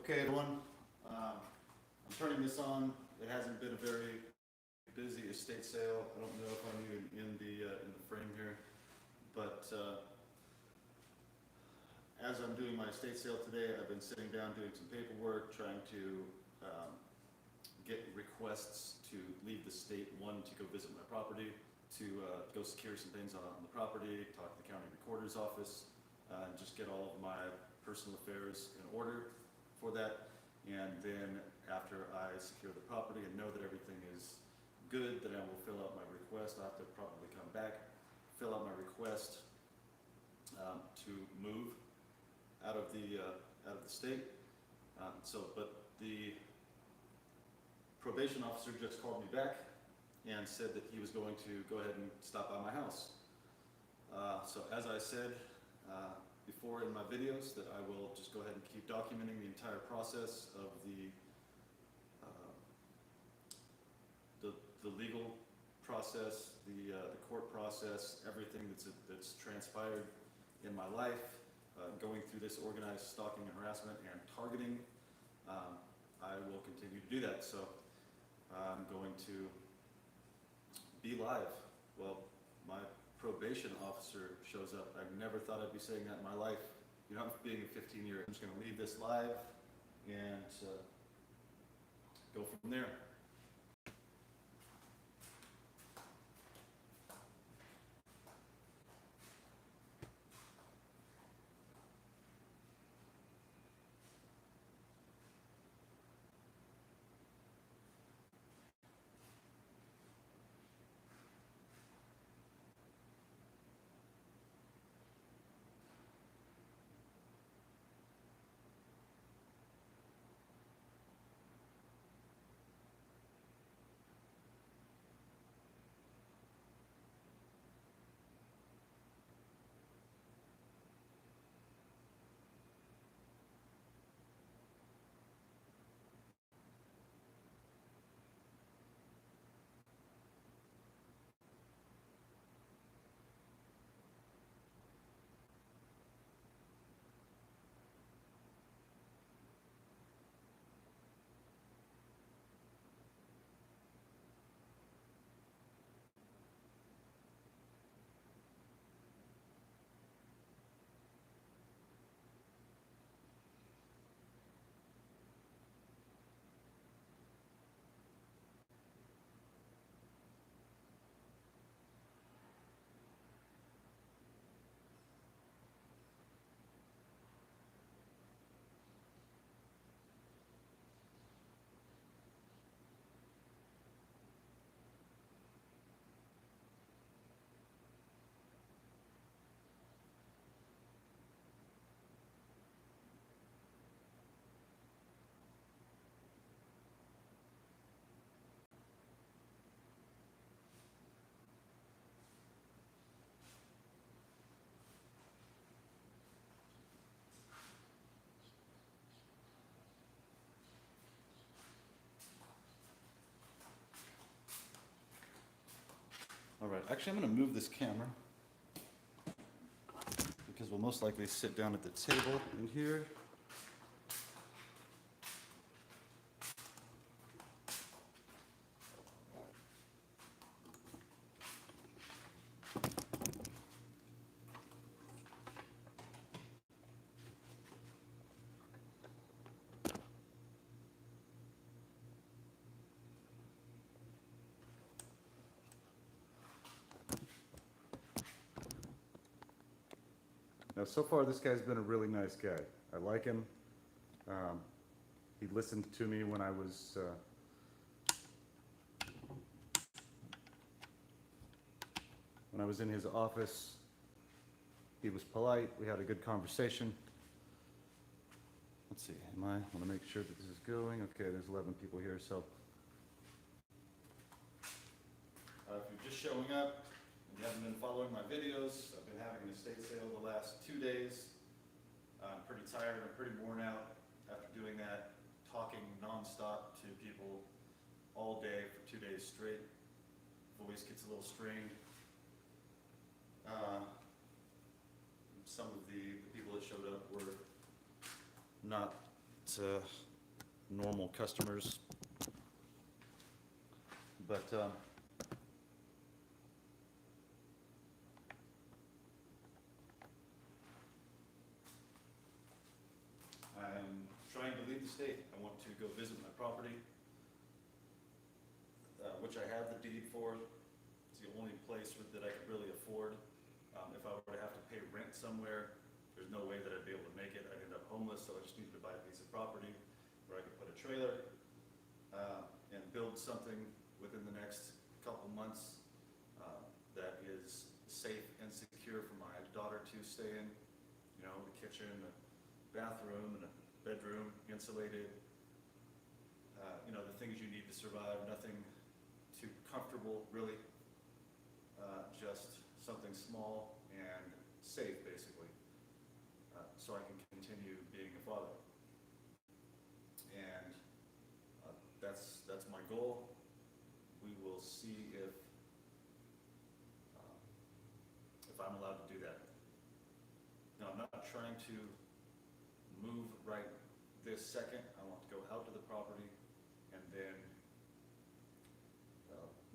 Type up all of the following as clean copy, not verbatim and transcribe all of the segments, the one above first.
Okay, everyone, I'm turning this on. It hasn't been a very busy estate sale. I don't know if I'm even in the frame here, but as I'm doing my estate sale today, I've been sitting down doing some paperwork, trying to get requests to leave the state. One, to go visit my property, to go secure some things on the property, talk to the county recorder's office, just get all of my personal affairs in order for that. And then after I secure the property and know that everything is good, then I will fill out my request. I have to probably come back, fill out my request to move out of the state. But the probation officer just called me back and said that he was going to go ahead and stop by my house. So as I said before in my videos, that I will just go ahead and keep documenting the entire process of the legal process, the court process, everything that's transpired in my life, going through this organized stalking and harassment and targeting. I will continue to do that. So I'm going to be live. Well, my probation officer shows up. I never thought I'd be saying that in my life. You know, being a 15-year, I'm just going to leave this live and go from there. All right, actually I'm going to move this camera because we'll most likely sit down at the table in here. Now, so far, this guy's been a really nice guy. I like him. He listened to me when I was in his office. He was polite. We had a good conversation. Let's see. I want to make sure that this is going. Okay, there's 11 people here. So, if you're just showing up, you haven't been following my videos, I've been having an estate sale the last 2 days. I'm pretty tired, I'm pretty worn out after doing that, talking nonstop to people all day for 2 days straight. Voice gets a little strained. Some of the people that showed up were not as normal customers. But I'm trying to leave the state. I want to go visit my property, which I have the deed for. It's the only place that I could really afford. If I were to have to pay rent somewhere, there's no way that I'd be able to make it. I'd end up homeless, so I just needed to buy a piece of property where I could put a trailer and build something within the next couple months that is safe and secure for my daughter to stay in. You know, the kitchen, the bathroom, and a bedroom, insulated. You know, the things you need to survive. Nothing too comfortable, really. Just something small and safe, basically, so I can continue being a father. And that's my goal. We will see if I'm allowed to do that. Now, I'm not trying to move right this second. I want to go out to the property and then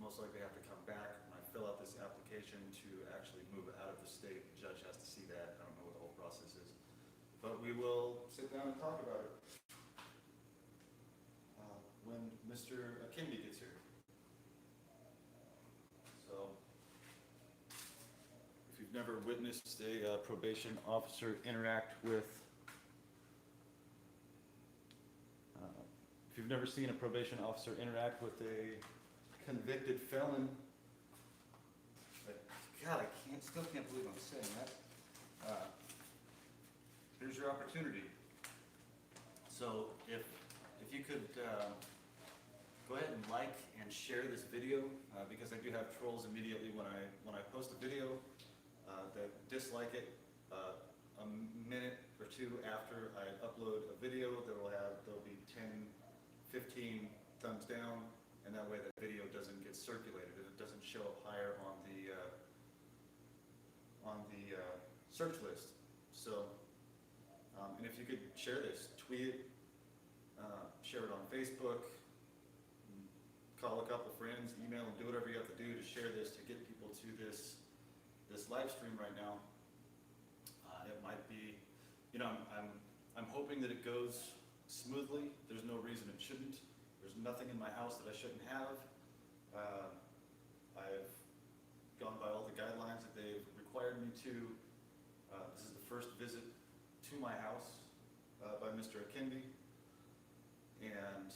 most likely have to come back when I fill out this application to actually move out of the state. The judge has to see that. I don't know what the whole process is. But we will sit down and talk about it when Mr. Kindi gets here. So, if you've never witnessed a probation officer interact with, if you've never seen a probation officer interact with a convicted felon, God, I still can't believe I'm saying that. Here's your opportunity. So if you could go ahead and like and share this video, because I do have trolls immediately when I post a video that dislike it. A minute or two after I upload a video, there'll be 10, 15 thumbs down, and that way that video doesn't get circulated and it doesn't show up higher on the search list. So, and if you could share this, tweet it, share it on Facebook, call a couple friends, email them, do whatever you have to do to share this, to get people to this live stream right now. It might be, you know, I'm hoping that it goes smoothly. There's no reason it shouldn't. There's nothing in my house that I shouldn't have. I've gone by all the guidelines that they've required me to. This is the first visit to my house by Mr. Kindi, and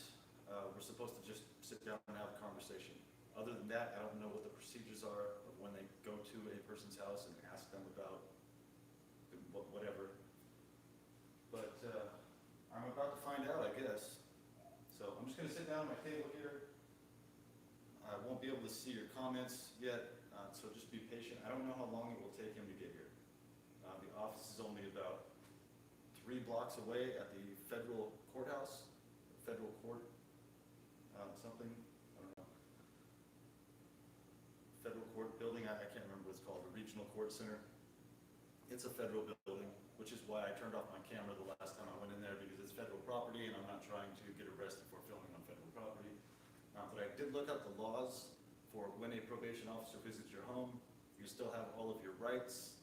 we're supposed to just sit down and have a conversation. Other than that, I don't know what the procedures are of when they go to a person's house and ask them about whatever. But I'm about to find out, I guess. So I'm just going to sit down at my table here. I won't be able to see your comments yet, so just be patient. I don't know how long it will take him to get here. The office is only about 3 blocks away at the federal courthouse, federal court, something, I don't know. Federal court building, I can't remember what it's called, the Regional Court Center. It's a federal building, which is why I turned off my camera the last time I went in there, because it's federal property and I'm not trying to get arrested for filming on federal property. But I did look up the laws for when a probation officer visits your home. You still have all of your rights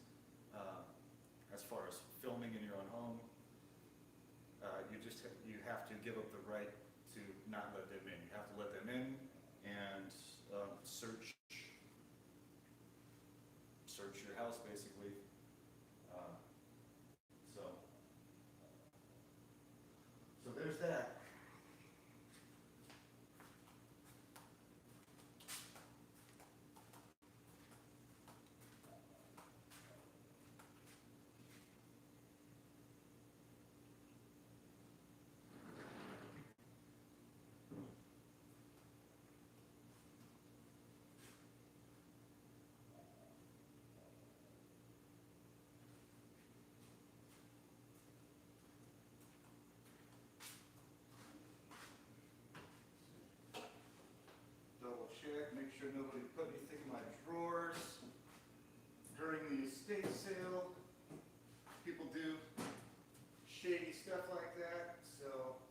as far as filming in your own home. You have to give up the right to not let them in. You have to let them in and search your house, basically. So there's that. Check, make sure nobody put anything in my drawers. During the estate sale, people do shady stuff like that, so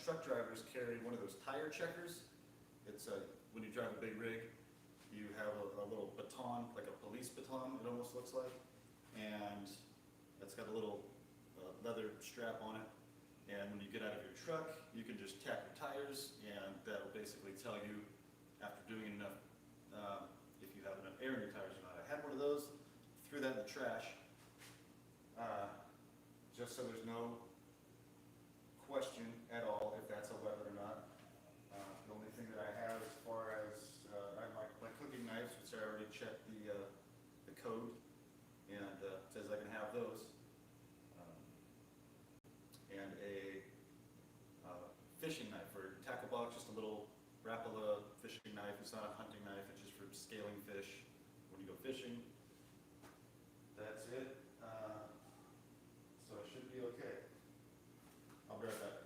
truck drivers carry one of those tire checkers. It's when you drive a big rig, you have a little baton, like a police baton, it almost looks like. And it's got a little leather strap on it. And when you get out of your truck, you can just tap your tires, and that'll basically tell you, after doing enough, if you have enough air in your tires or not. I had one of those, threw that in the trash, just so there's no question at all if that's a weapon or not. The only thing that I have as far as I have my cooking knives, which I already checked the code, and says I can have those. And a fishing knife or tackle box, just a little Rapala fishing knife. It's not a hunting knife, it's just for scaling fish when you go fishing. That's it. So it should be okay. I'll be right back.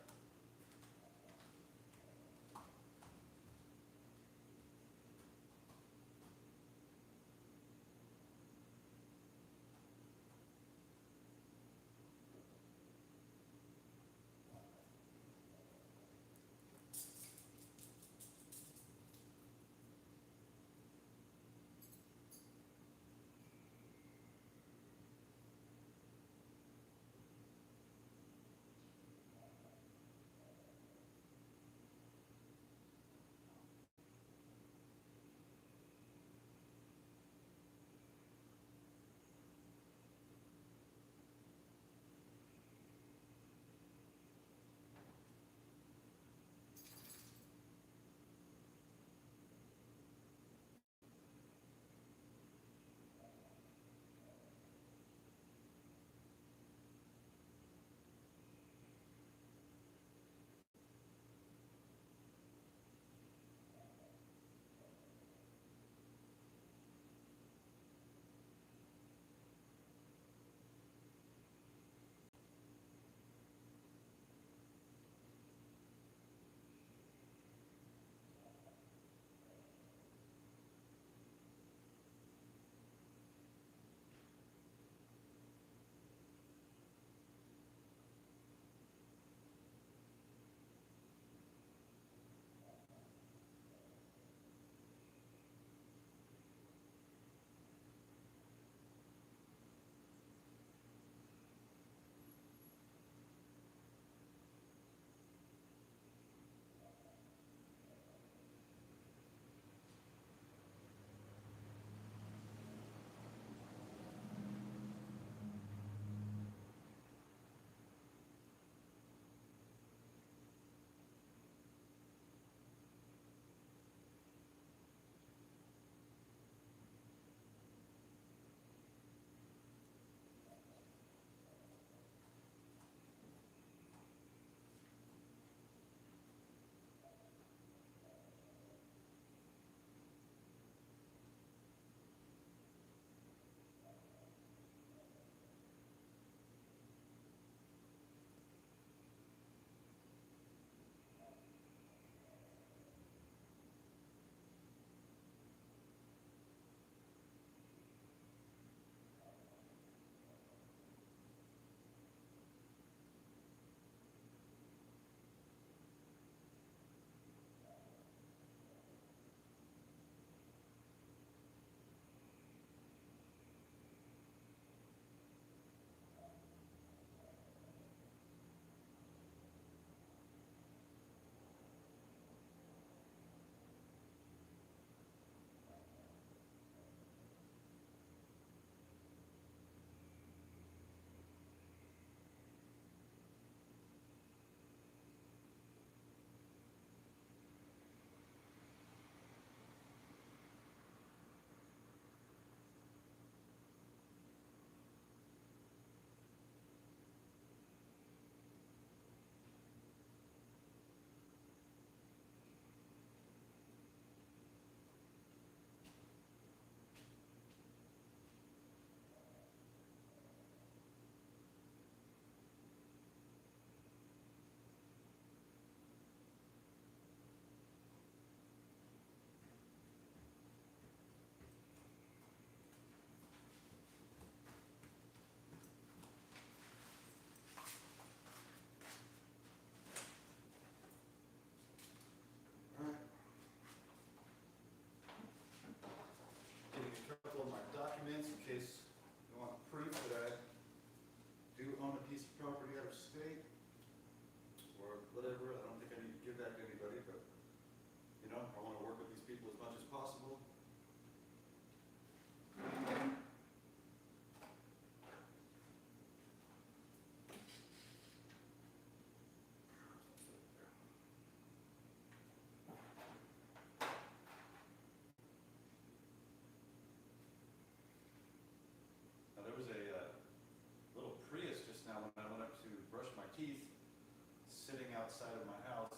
sitting outside of my house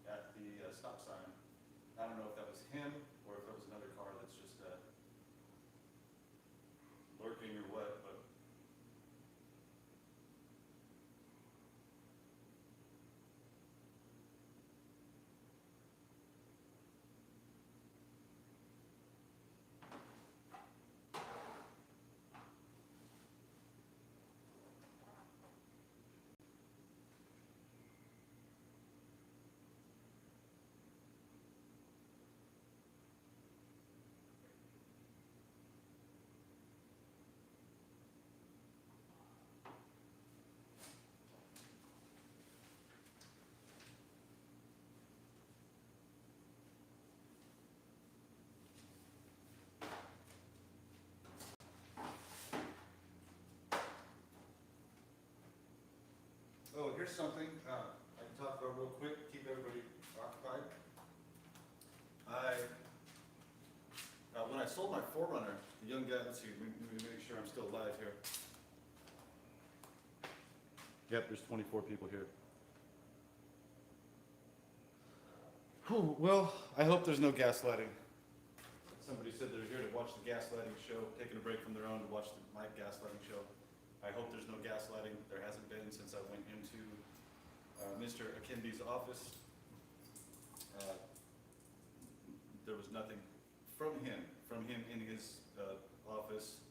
at the stop sign. I don't know if that was him or if it was another car that's just lurking or what, but oh, here's something I can talk about real quick, keep everybody occupied. When I sold my 4Runner, the young guy, let's see, let me make sure I'm still alive here. Yep, there's 24 people here. Whew, well, I hope there's no gaslighting. Somebody said they're here to watch the gaslighting show, taking a break from their own to watch my gaslighting show. I hope there's no gaslighting. There hasn't been since I went into Mr. Akinbi's office. There was nothing from him in his office.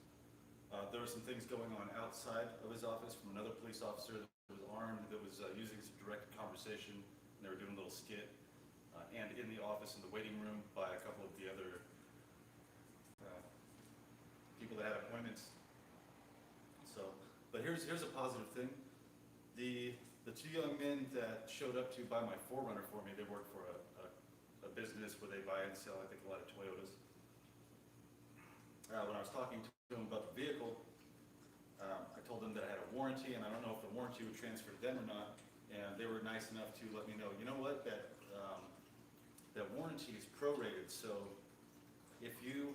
There were some things going on outside of his office from another police officer that was armed, that was using some direct conversation, and they were doing a little skit. And in the office, in the waiting room, by a couple of the other people that had appointments. So, but here's a positive thing. The two young men that showed up to buy my 4Runner for me, they work for a business where they buy and sell, I think, a lot of Toyotas. When I was talking to them about the vehicle, I told them that I had a warranty, and I don't know if the warranty would transfer to them or not. And they were nice enough to let me know, you know what, that warranty is prorated. So if you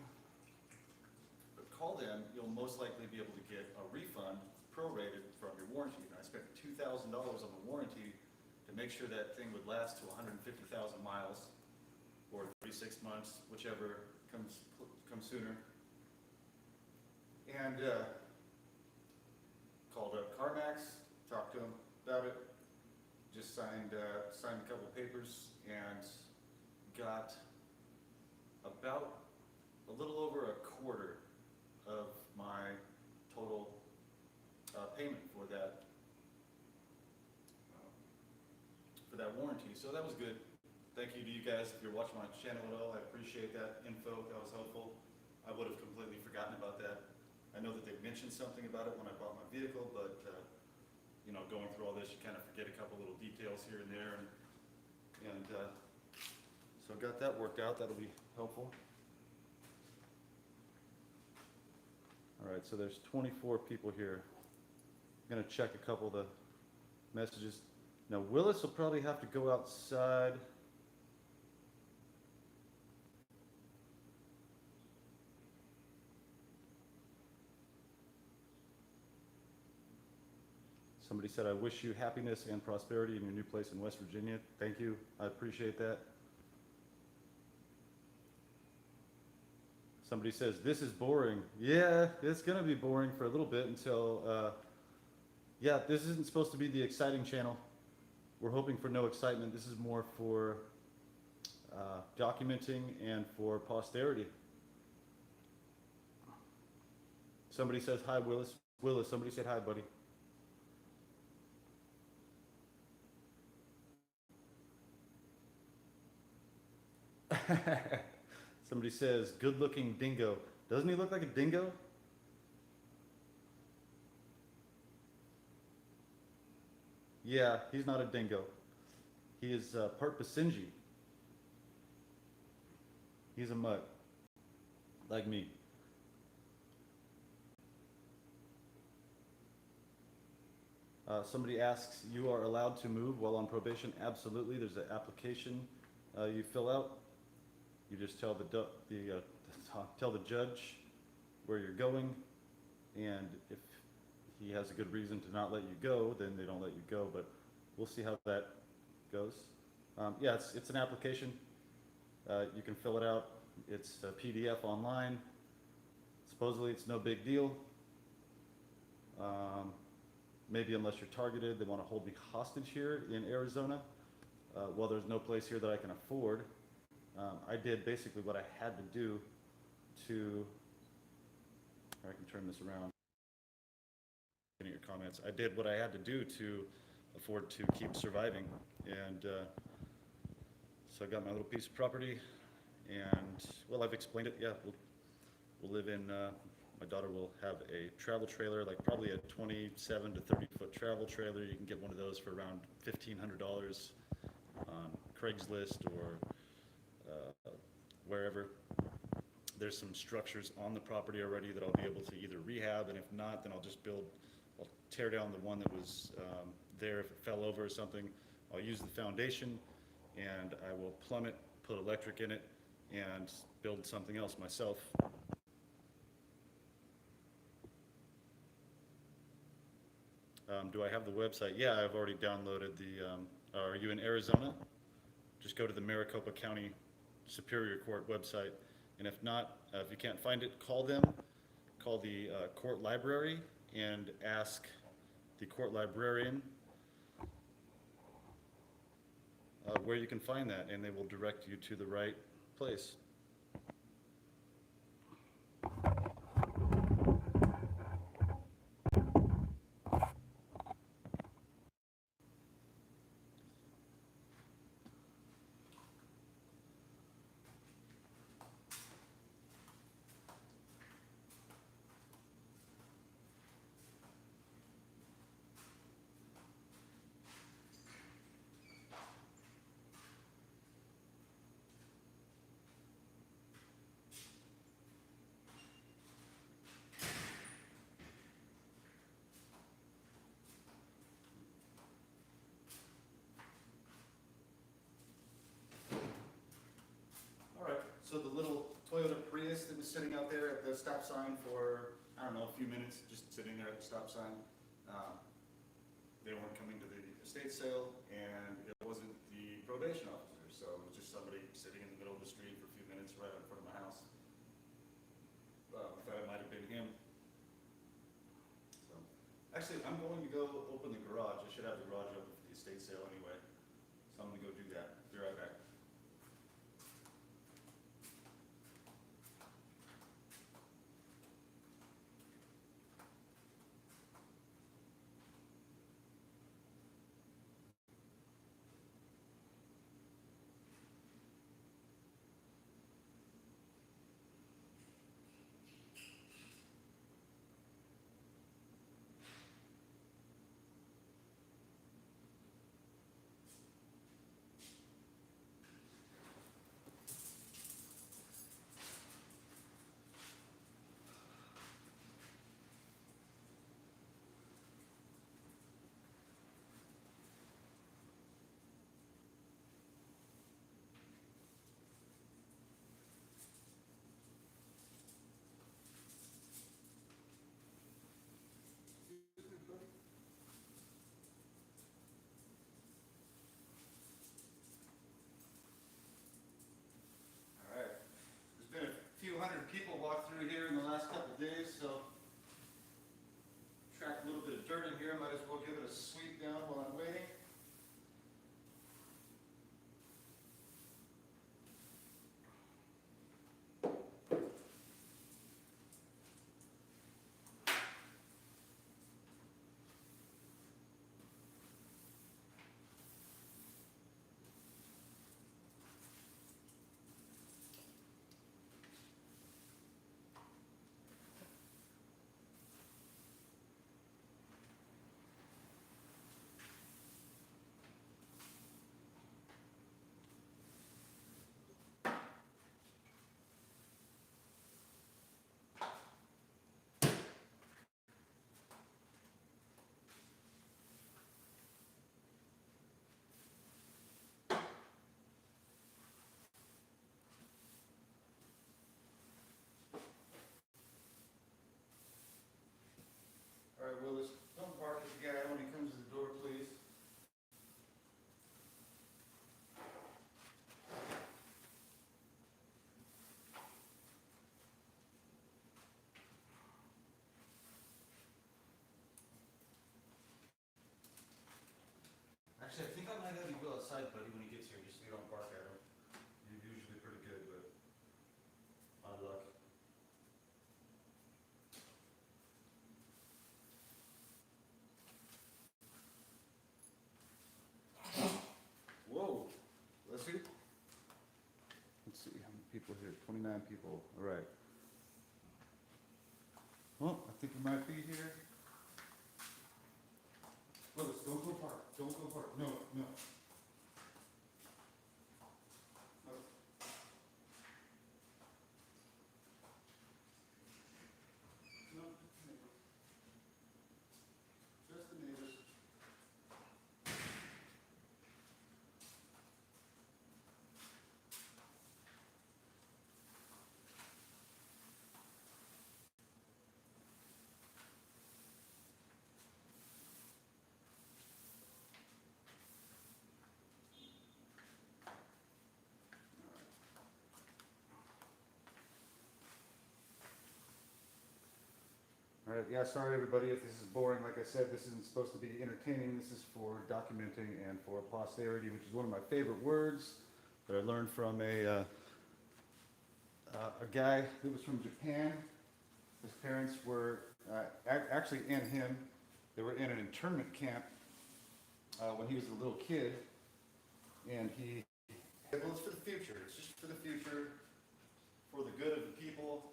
call them, you'll most likely be able to get a refund prorated from your warranty. And I spent $2,000 on the warranty to make sure that thing would last to 150,000 miles or 36 months, whichever comes sooner. And called up CarMax, talked to them about it, just signed a couple papers and got about a little over a quarter of my total payment for that warranty. So that was good. Thank you to you guys if you're watching my channel at all. I appreciate that info. That was helpful. I would have completely forgotten about that. I know that they mentioned something about it when I bought my vehicle, but you know, going through all this, you kind of forget a couple little details here and there, and so got that worked out. That'll be helpful. All right, so there's 24 people here. I'm gonna check a couple of the messages. Now Willis will probably have to go outside. Somebody said, I wish you happiness and prosperity in your new place in West Virginia. Thank you, I appreciate that. Somebody says, this is boring. Yeah, it's gonna be boring for a little bit until, yeah, this isn't supposed to be the exciting channel. We're hoping for no excitement. This is more for documenting and for posterity. Somebody says, hi, Willis. Willis, somebody said hi, buddy. Somebody says, good looking dingo. Doesn't he look like a dingo? Yeah, he's not a dingo. He is part Basenji. He's a mutt, like me. Somebody asks, you are allowed to move while on probation? Absolutely. There's an application you fill out. You just tell tell the judge where you're going, and if he has a good reason to not let you go, then they don't let you go. But we'll see how that goes. Yeah, it's an application. You can fill it out. It's a PDF online. Supposedly it's no big deal. Maybe unless you're targeted, they want to hold me hostage here in Arizona. Well, there's no place here that I can afford. I did basically what I had to do to, I can turn this around. Getting your comments. I did what I had to do to afford to keep surviving, and so I got my little piece of property, and well, I've explained it. Yeah, we'll live in. My daughter will have a travel trailer, like probably a 27 to 30-foot travel trailer. You can get one of those for around $1,500 on Craigslist or wherever. There's some structures on the property already that I'll be able to either rehab, and if not, then I'll tear down the one that was there. If it fell over or something, I'll use the foundation, and I will plumb it, put electric in it, and build something else myself. Do I have the website? Yeah, I've already downloaded the, are you in Arizona? Just go to the Maricopa County Superior Court website, and if not, if you can't find it, call them. Call the court library and ask the court librarian where you can find that, and they will direct you to the right place. So the little Toyota Prius that was sitting out there at the stop sign for, I don't know, a few minutes, just sitting there at the stop sign. They weren't coming to the estate sale, and it wasn't the probation officer, so it was just somebody sitting in the middle of the street for a few minutes right in front of my house. I thought it might have been him. So, actually, I'm going to go open the garage. I should have the garage open for the estate sale anyway, so I'm going to go do that. Be right back. People walked through here in the last couple of days, so tracked a little bit of dirt in here. Might as well give it a sweep down while I'm waiting. outside, buddy, when he gets here, just so you don't bark at him. You're usually pretty good, but odd luck. Whoa, let's see. Let's see, how many people here? 29 people, all right. Well, I think we might be here. Willis, don't go apart, don't go apart, no, no. No, just the neighbors. All right, yeah, sorry everybody if this is boring. Like I said, this isn't supposed to be entertaining. This is for documenting and for posterity, which is one of my favorite words that I learned from a guy who was from Japan. His parents were actually and him. They were in an internment camp when he was a little kid, and he said, well, it's for the future. It's just for the future, for the good of the people,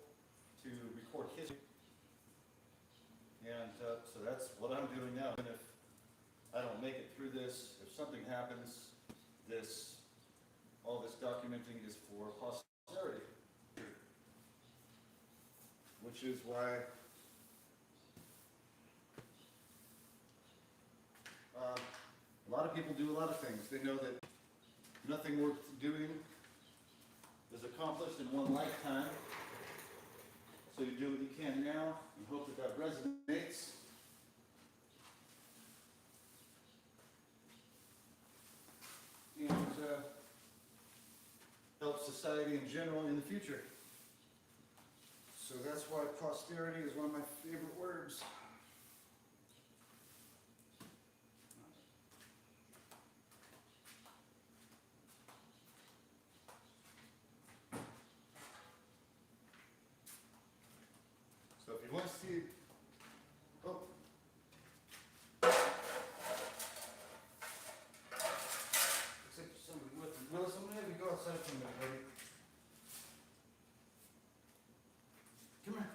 to record history. And so that's what I'm doing now. And if I don't make it through this, if something happens, all this documenting is for posterity. Which is why a lot of people do a lot of things. They know that nothing worth doing is accomplished in one lifetime. So you do what you can now and hope that that resonates. And help society in general in the future. So that's why posterity is one of my favorite words. So if you want to see, oh. Looks like there's somebody with me. Willis, I'm going to have you go outside for a minute, buddy. Come here.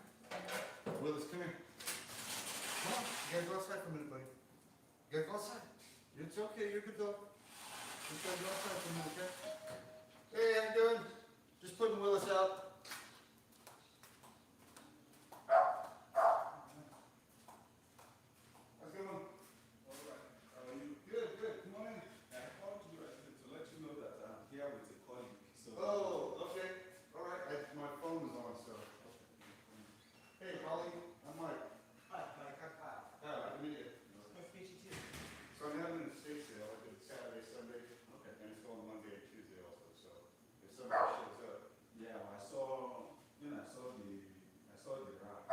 Willis, come here. Come on. You gotta go outside for a minute, buddy. You gotta go outside. It's okay, you're good dog. Just gotta go outside for a minute, okay? Hey, how you doing? Just putting Willis out. How's it going? All right. How are you? Good, good. Come on in. I called you actually to let you know that I'm here with a colleague. So. Oh, okay. All right. My phone is on, so. Hey, Holly. I'm Mike. Hi, Mike. Hi. Hi, good to meet you. Nice to meet you too. So I'm having an estate sale. I did Saturday, Sunday, Okay. and it's going Monday and Tuesday also. So if somebody shows up, Yeah, I saw. When I saw the graph.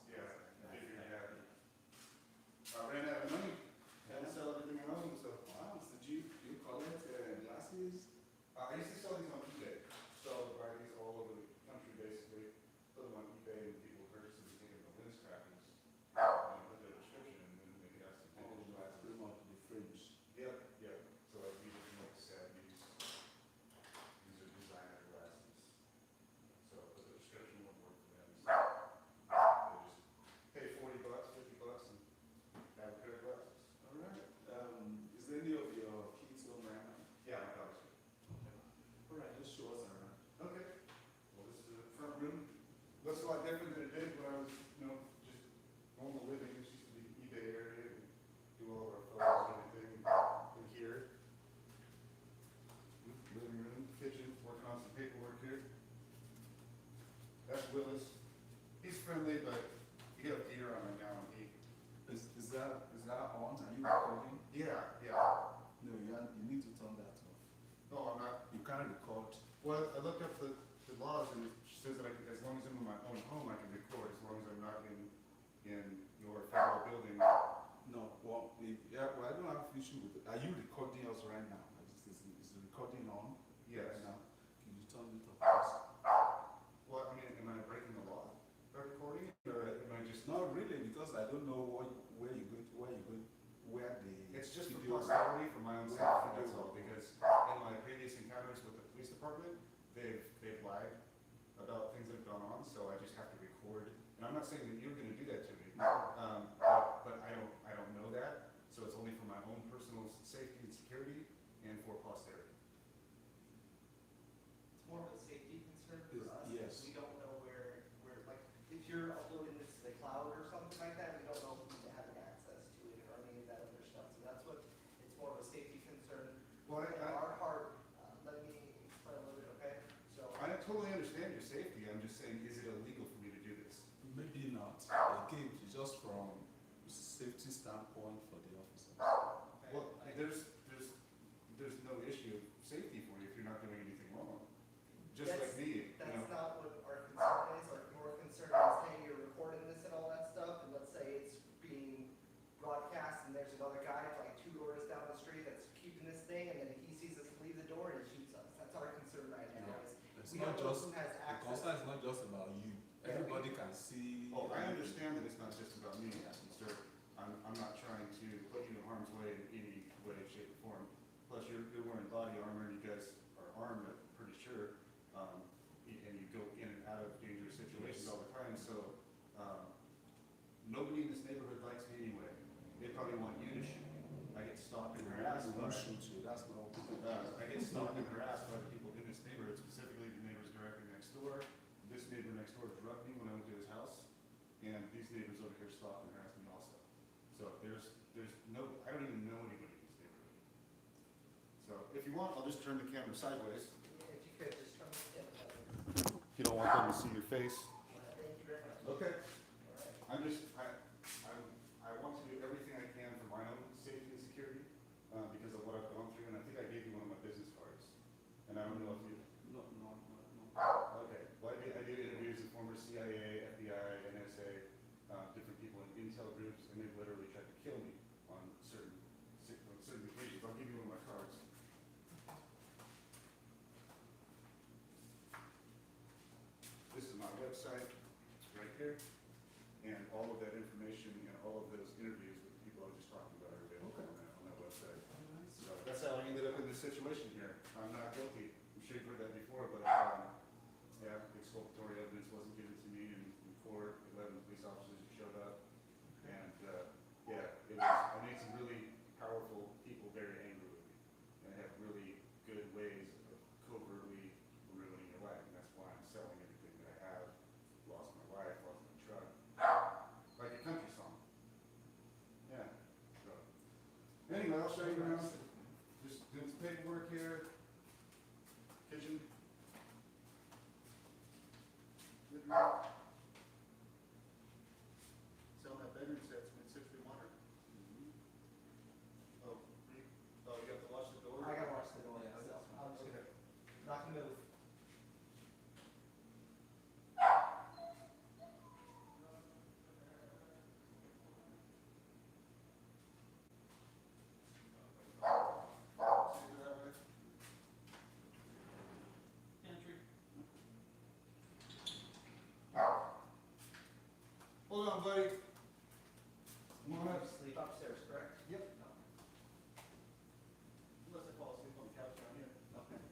yeah, if you're happy. I ran out of money. Had to sell everything I own, so. Wow. So do you collect glasses? I used to sell these on eBay. So I buy these all over the country, basically. Put them on eBay, and people purchase them, take them to Lens Crackers, and put their prescription, and then they could have some Oh, pictures. right. Pretty much the fringe. Yep, yep. So I use them like sad these are designer glasses. So but the prescription won't work for them. So they just pay $40, $50, and have a pair of glasses. All right. Is there any of your kids home right now? Yeah, my dog's All right. Just show us around. good. Okay. Well, this is the front room. Looks a lot different than it did when I was, just normal living. This used to be eBay area and do all of our photos and everything in here. Living room, kitchen, working on some paperwork here. That's Willis. He's friendly, but he got a deer on right now, and Is that on? Are you recording? yeah. No, you need to turn that off. No, I'm not. You can't record. Well, I looked up the laws, and it says that as long as I'm in my own home, I can record, as long as I'm not in your federal building. No, well, yeah, well, I don't have issue with it. Are you recording us right now? Is the recording on? Yes. Right now? Can you turn it off, please? Well, I mean, am I breaking the law by recording, or am I just? Not really, because I don't know where the It's just for video- posterity for my own where safety, the that's video- all, because in my previous encounters with the police department, they've lied about things that have gone on, so I just have to record. And I'm not saying that you're gonna do that to me, but I don't know that, so it's only for my own personal safety and security and for posterity. It's more of a safety concern for Is- us. yes. We don't know where, like, if you're uploading this to the cloud or something like that, we don't know who's having access to it or any of that other stuff. So that's what, it's more of a safety concern. Well, In our part, let me explain a little bit, okay? So, I totally understand your safety, I'm just saying, is it illegal for me to do this? Maybe not. Again, it's just from safety standpoint for the officers. okay, Well, like, there's no issue of safety for you if you're not doing anything wrong. Just like me, you know. that's not what our concern is. Our more concern is, hey, you're recording this and all that stuff, and let's say it's being broadcast, and there's another guy like 2 doors down the street that's keeping this thing, and then he sees us leave the door and he shoots us. That's our concern right now. Yeah. Is It's we not don't know just, who has the access. concern is not just about you. Yeah, Everybody can see. Oh, I understand that it's not just about me, sir. I'm not trying to put you in harm's way in any way, shape, or form. Plus, you're wearing body armor, and you guys are armed, I'm pretty sure. And you go in and out of dangerous situations all the time, so, nobody in this neighborhood likes me anyway. They probably want you to shoot me. I get stalked and harassed We by, won't shoot you, that's not. I get stalked and harassed by the people in this neighborhood, specifically the neighbors directly next door. This neighbor next door drugged me when I went to his house, and these neighbors over here stalked and harassed me also. So there's no, I don't even know anybody in this neighborhood. So if you want, I'll just turn the camera sideways. If you could just turn it in. If you don't want them to see your face. Thank you very much. Okay. All right. I want to do everything I can for my own safety and security, because of what I've gone through, and I think I gave you one of my business cards. And I don't know if you, No. okay, well, I did interviews with former CIA, FBI, NSA, different people in intel groups, and they've literally tried to kill me on certain occasions. I'll give you one of my cards. This is my website, right here, and all of that information and all of those interviews with the people I was just talking about are available on that website. So that's how I ended up in this situation here. I'm not guilty. I'm sure you've heard that before, but, yeah, exculpatory evidence wasn't given to me in court. 11 police officers showed up. And, yeah, I made some really powerful people very angry with me. And I have really good ways of covertly ruining your life. And that's why I'm selling everything that I have. Lost my wife, lost my truck. Like a country song. Yeah. So, anyway, I'll show you around. Just doing some paperwork here. Kitchen. Living room. Selling that bedroom set, it's been 6,100. Oh, you have to watch the door? I gotta watch the door. Yeah, So I'm just okay. not gonna move. Hold on, buddy. Come on up. Sleep upstairs, correct? Yep. Unless I fall asleep on the couch down here. Okay.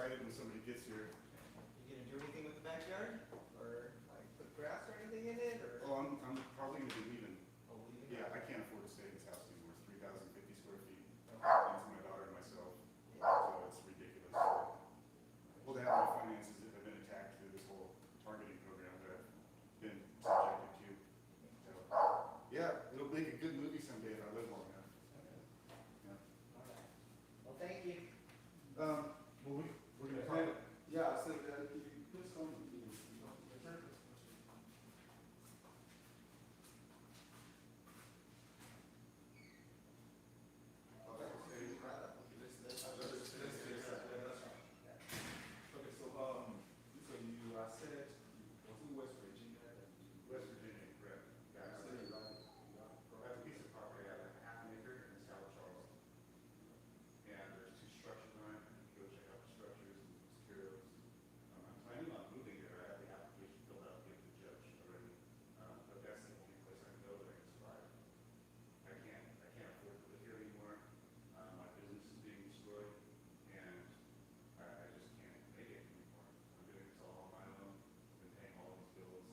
excited when somebody gets here. You gonna do anything with the backyard? Or like put grass or anything in it, or? Oh, I'm probably gonna be leaving. Oh, leave it? Yeah, I can't afford to stay in this house anymore. It's 3,050 square feet. Okay. It's my daughter and myself, so it's ridiculous. Well, to have my finances that have been attacked through this whole targeting program that I've been subjected to. So, yeah, it'll make a good movie someday if I live long enough. Yeah. All right. Well, thank you. Well, we're gonna talk. Yeah, so if you please come, you know, return. Okay, so, so you are said, was it West Virginia that you? West Virginia, correct. Yeah, Yeah, you said you like, you like. I have a piece of property, I have like half an acre in South Charleston. And there's 2 structures on it, and you go check out the structures and secure those. I'm planning on moving there, I have the application filled out to get the judge already. But that's the only place I can go that I can survive. I can't afford to live here anymore. My business is being destroyed, and I just can't make it anymore. I'm doing this all on my own, been paying all these bills,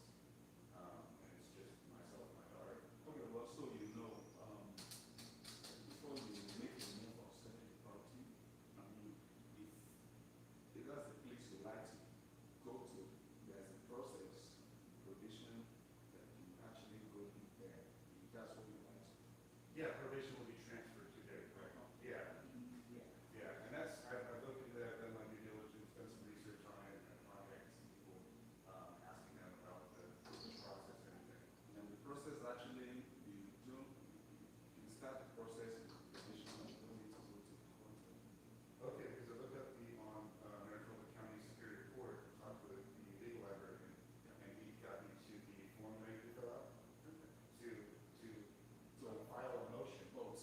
and it's just myself and my daughter. Okay, well, so you know, before you make a move of selling the property, I mean, if that's the place you like to go to, there's a process, probation, that you actually go in there, if that's what you want to. Yeah, probation will be transferred to there, correct? Yeah, Yeah. yeah, and that's, I've looked into that, done my due diligence, done some research on it, and contacted some people, asking them about the process and everything. And the process actually, you do, you start the process with probation, and you don't need to go to the court. Okay, because I looked up on Maricopa County Superior Court, talked with the legal librarian, and he got me to the form I need to fill out to file a motion. Oh,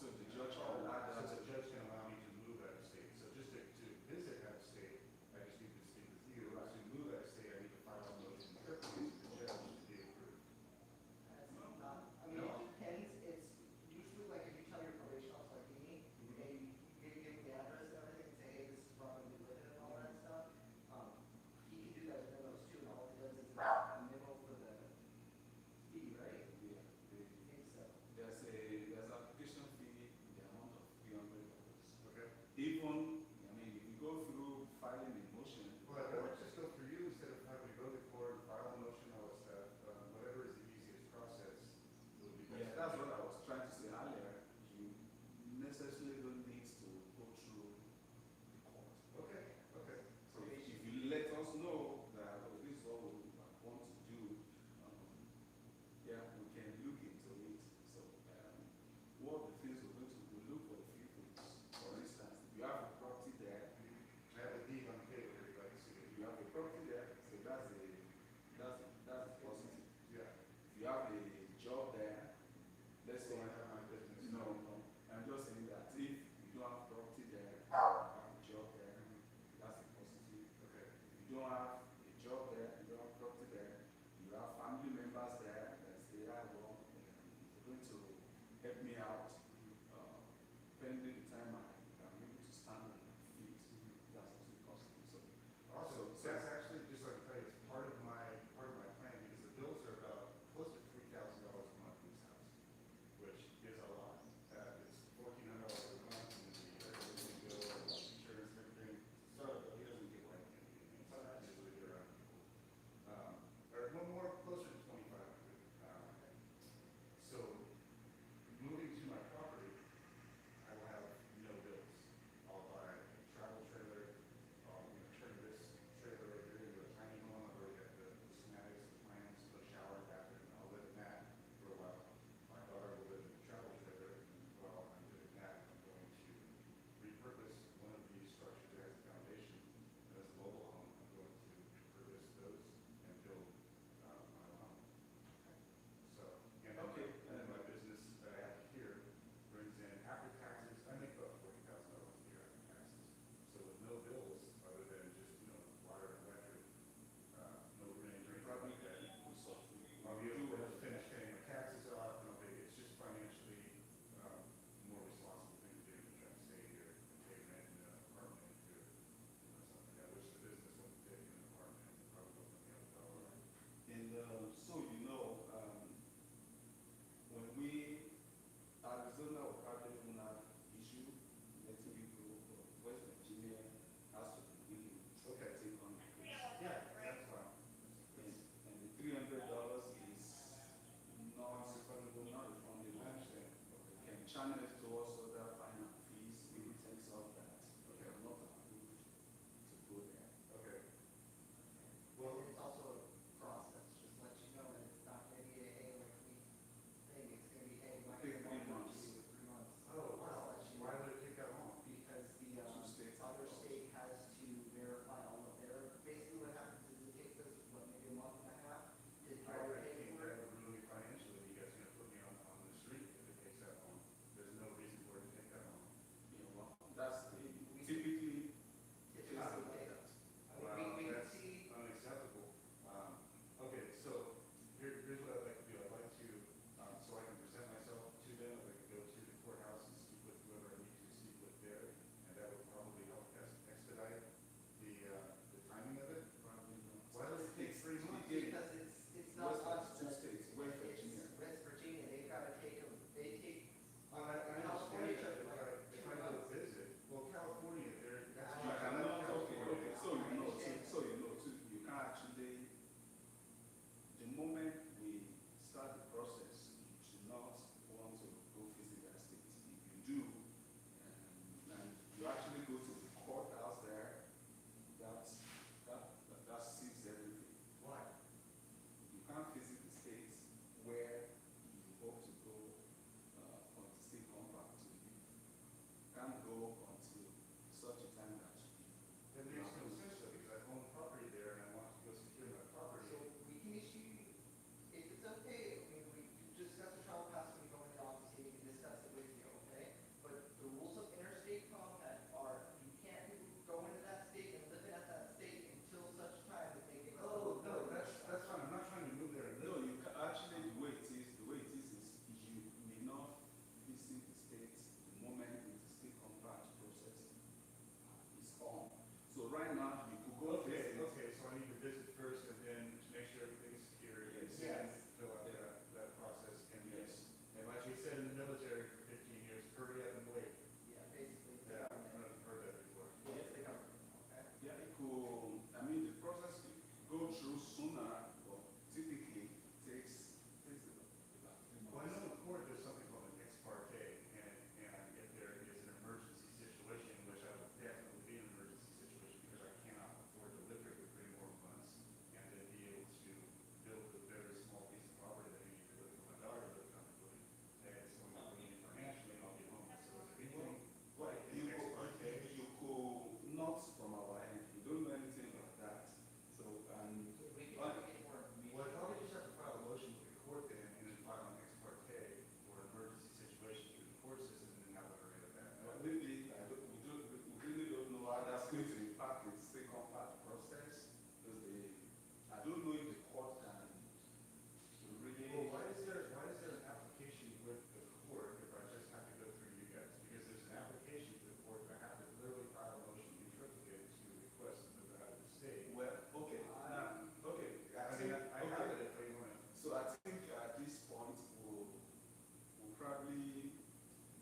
probably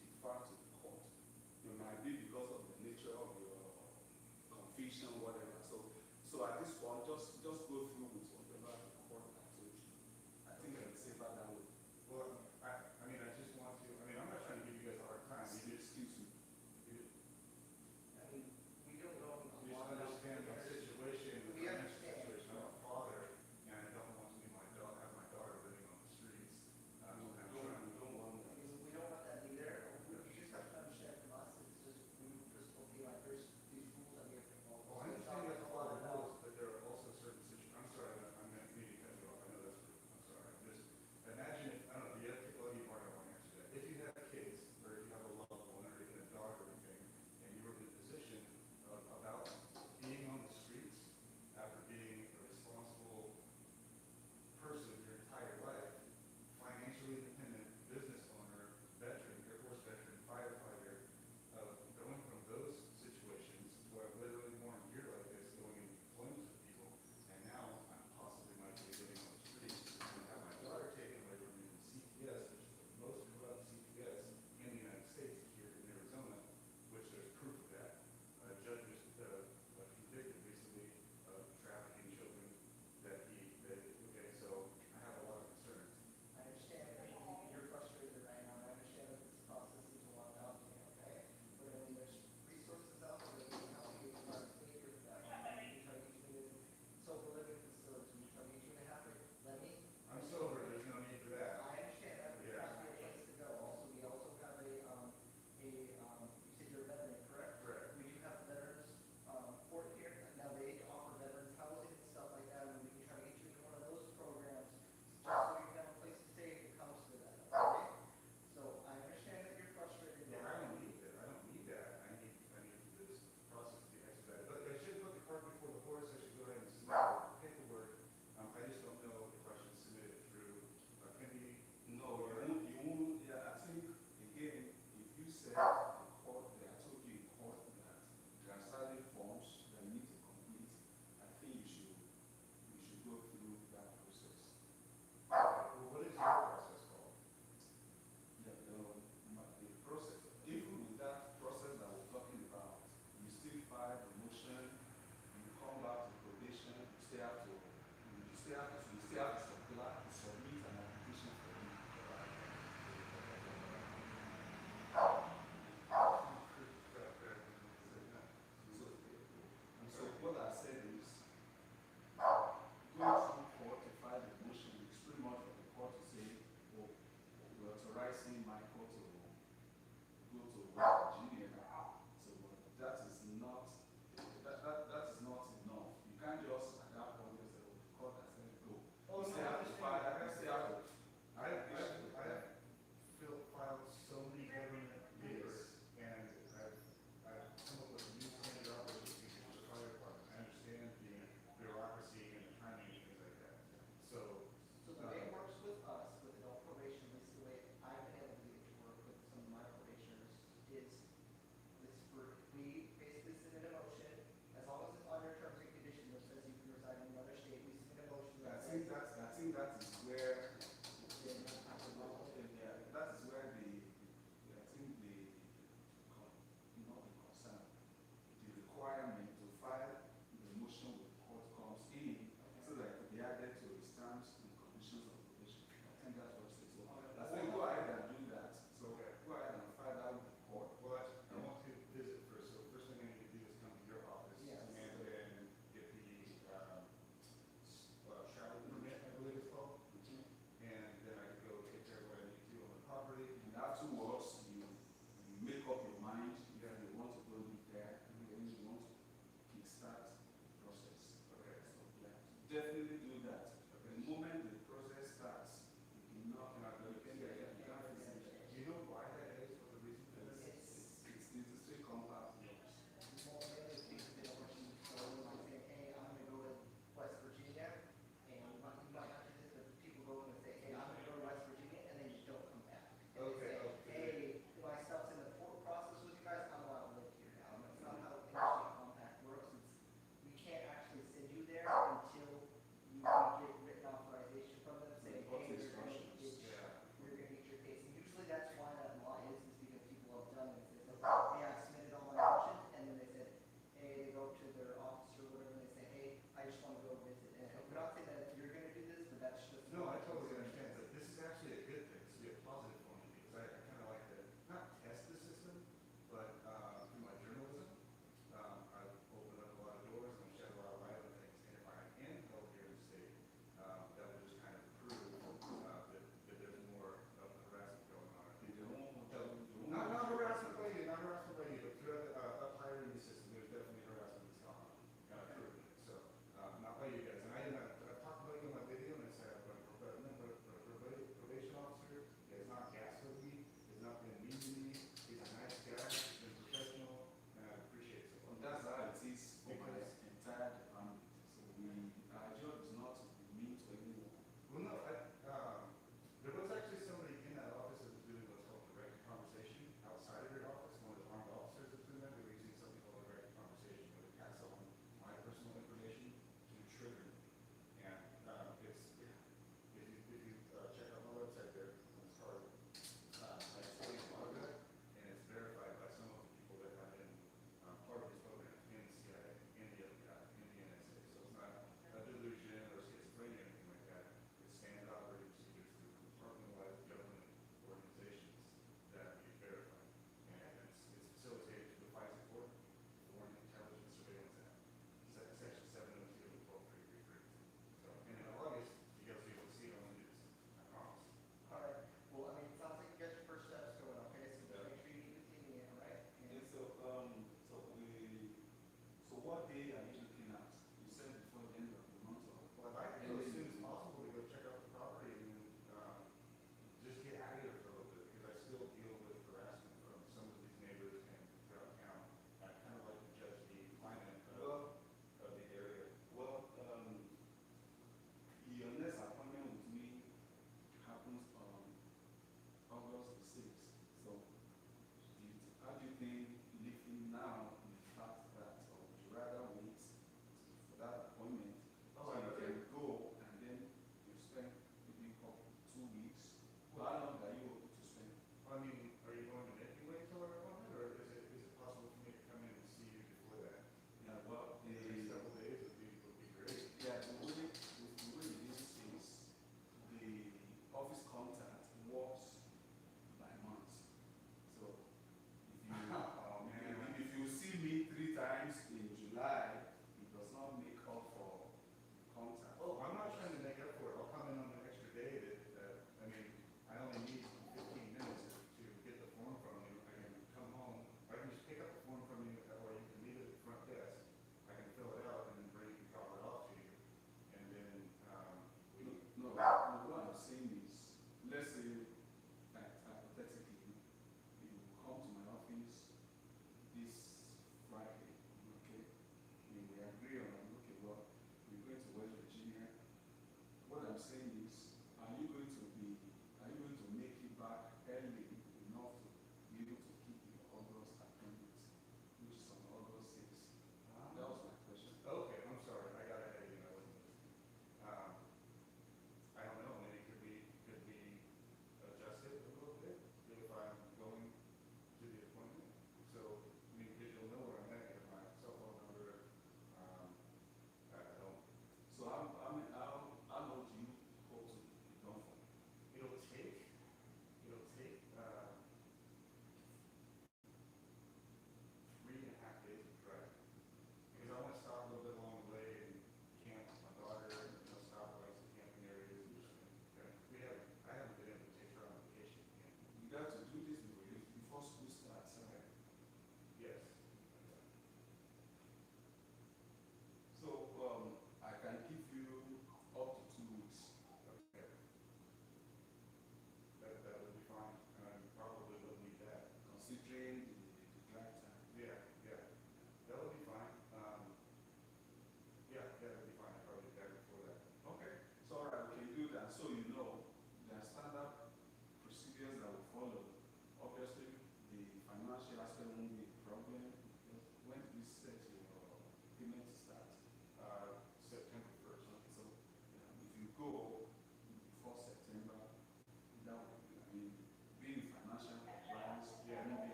defer to the court. It might be because of the nature of your confusion, whatever. So at this point, just go through with whatever the court has told you. I think it's safer that way. Well, I mean, I just want to, I mean, I'm not trying to give you guys a hard time. You just, Excuse me. I mean, we don't know. you just understand my situation, the We financial understand. situation. I'm a father, and I don't want to leave my daughter, have my daughter living on the streets. I'm No, trying. don't want I mean, we don't want that either. You just have to understand from us, it's just, we just will be like, there's these rules that we have to follow. Oh, I understand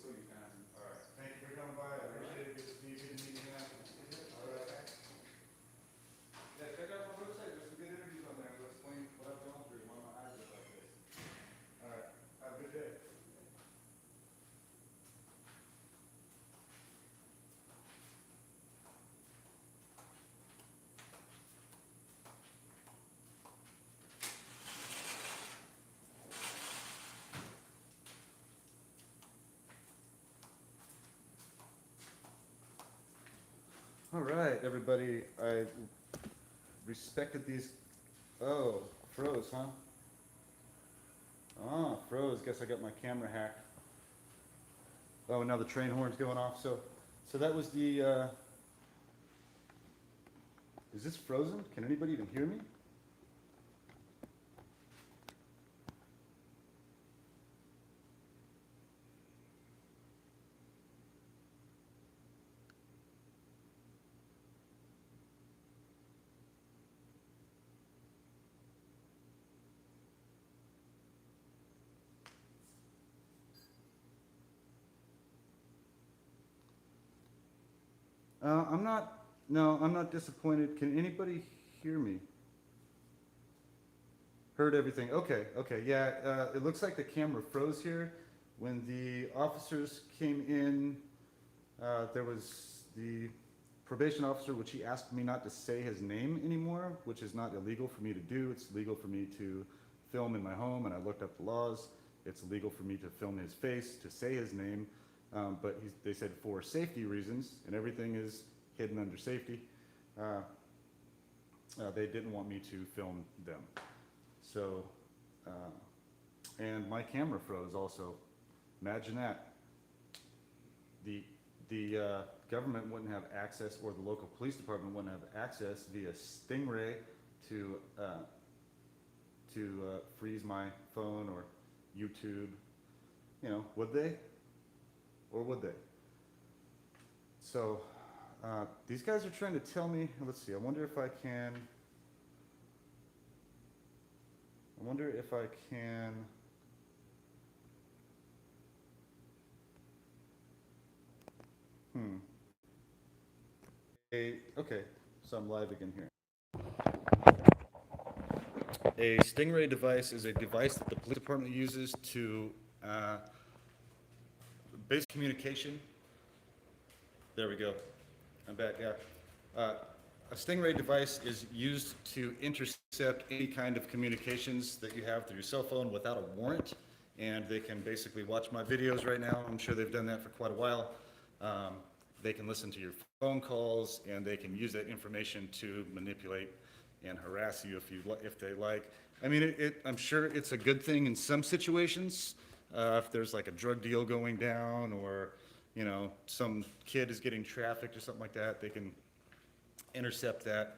so you can ask me. All right, thank you for coming by, I appreciate it, good to see you, good to meet you again. All right. Yeah, check out my website, there's some good interviews on there, I'll explain what I've gone through, why my eyes look like this. All right, have a good day. All right, everybody, I respected these, oh, froze, huh? Ah, froze, guess I got my camera hacked. Oh, now the train horn's going off, so that was the, is this frozen? Can anybody even hear me? I'm not disappointed. Can anybody hear me? Heard everything. Okay, yeah, it looks like the camera froze here. When the officers came in, there was the probation officer, which he asked me not to say his name anymore, which is not illegal for me to do. It's legal for me to film in my home, and I looked up the laws. It's illegal for me to film his face, to say his name, but they said for safety reasons, and everything is hidden under safety. They didn't want me to film them. So, and my camera froze also. Imagine that. The government wouldn't have access, or the local police department wouldn't have access via Stingray to freeze my phone or YouTube. You know, would they? Or would they? So, these guys are trying to tell me, let's see, I wonder if I can, okay, so I'm live again here. A Stingray device is a device that the police department uses to basic communication. There we go. I'm back, yeah. A Stingray device is used to intercept any kind of communications that you have through your cell phone without a warrant, and they can basically watch my videos right now. I'm sure they've done that for quite a while. They can listen to your phone calls, and they can use that information to manipulate and harass you if they like. I mean, I'm sure it's a good thing in some situations. If there's like a drug deal going down, or you know, some kid is getting trafficked or something like that, they can intercept that.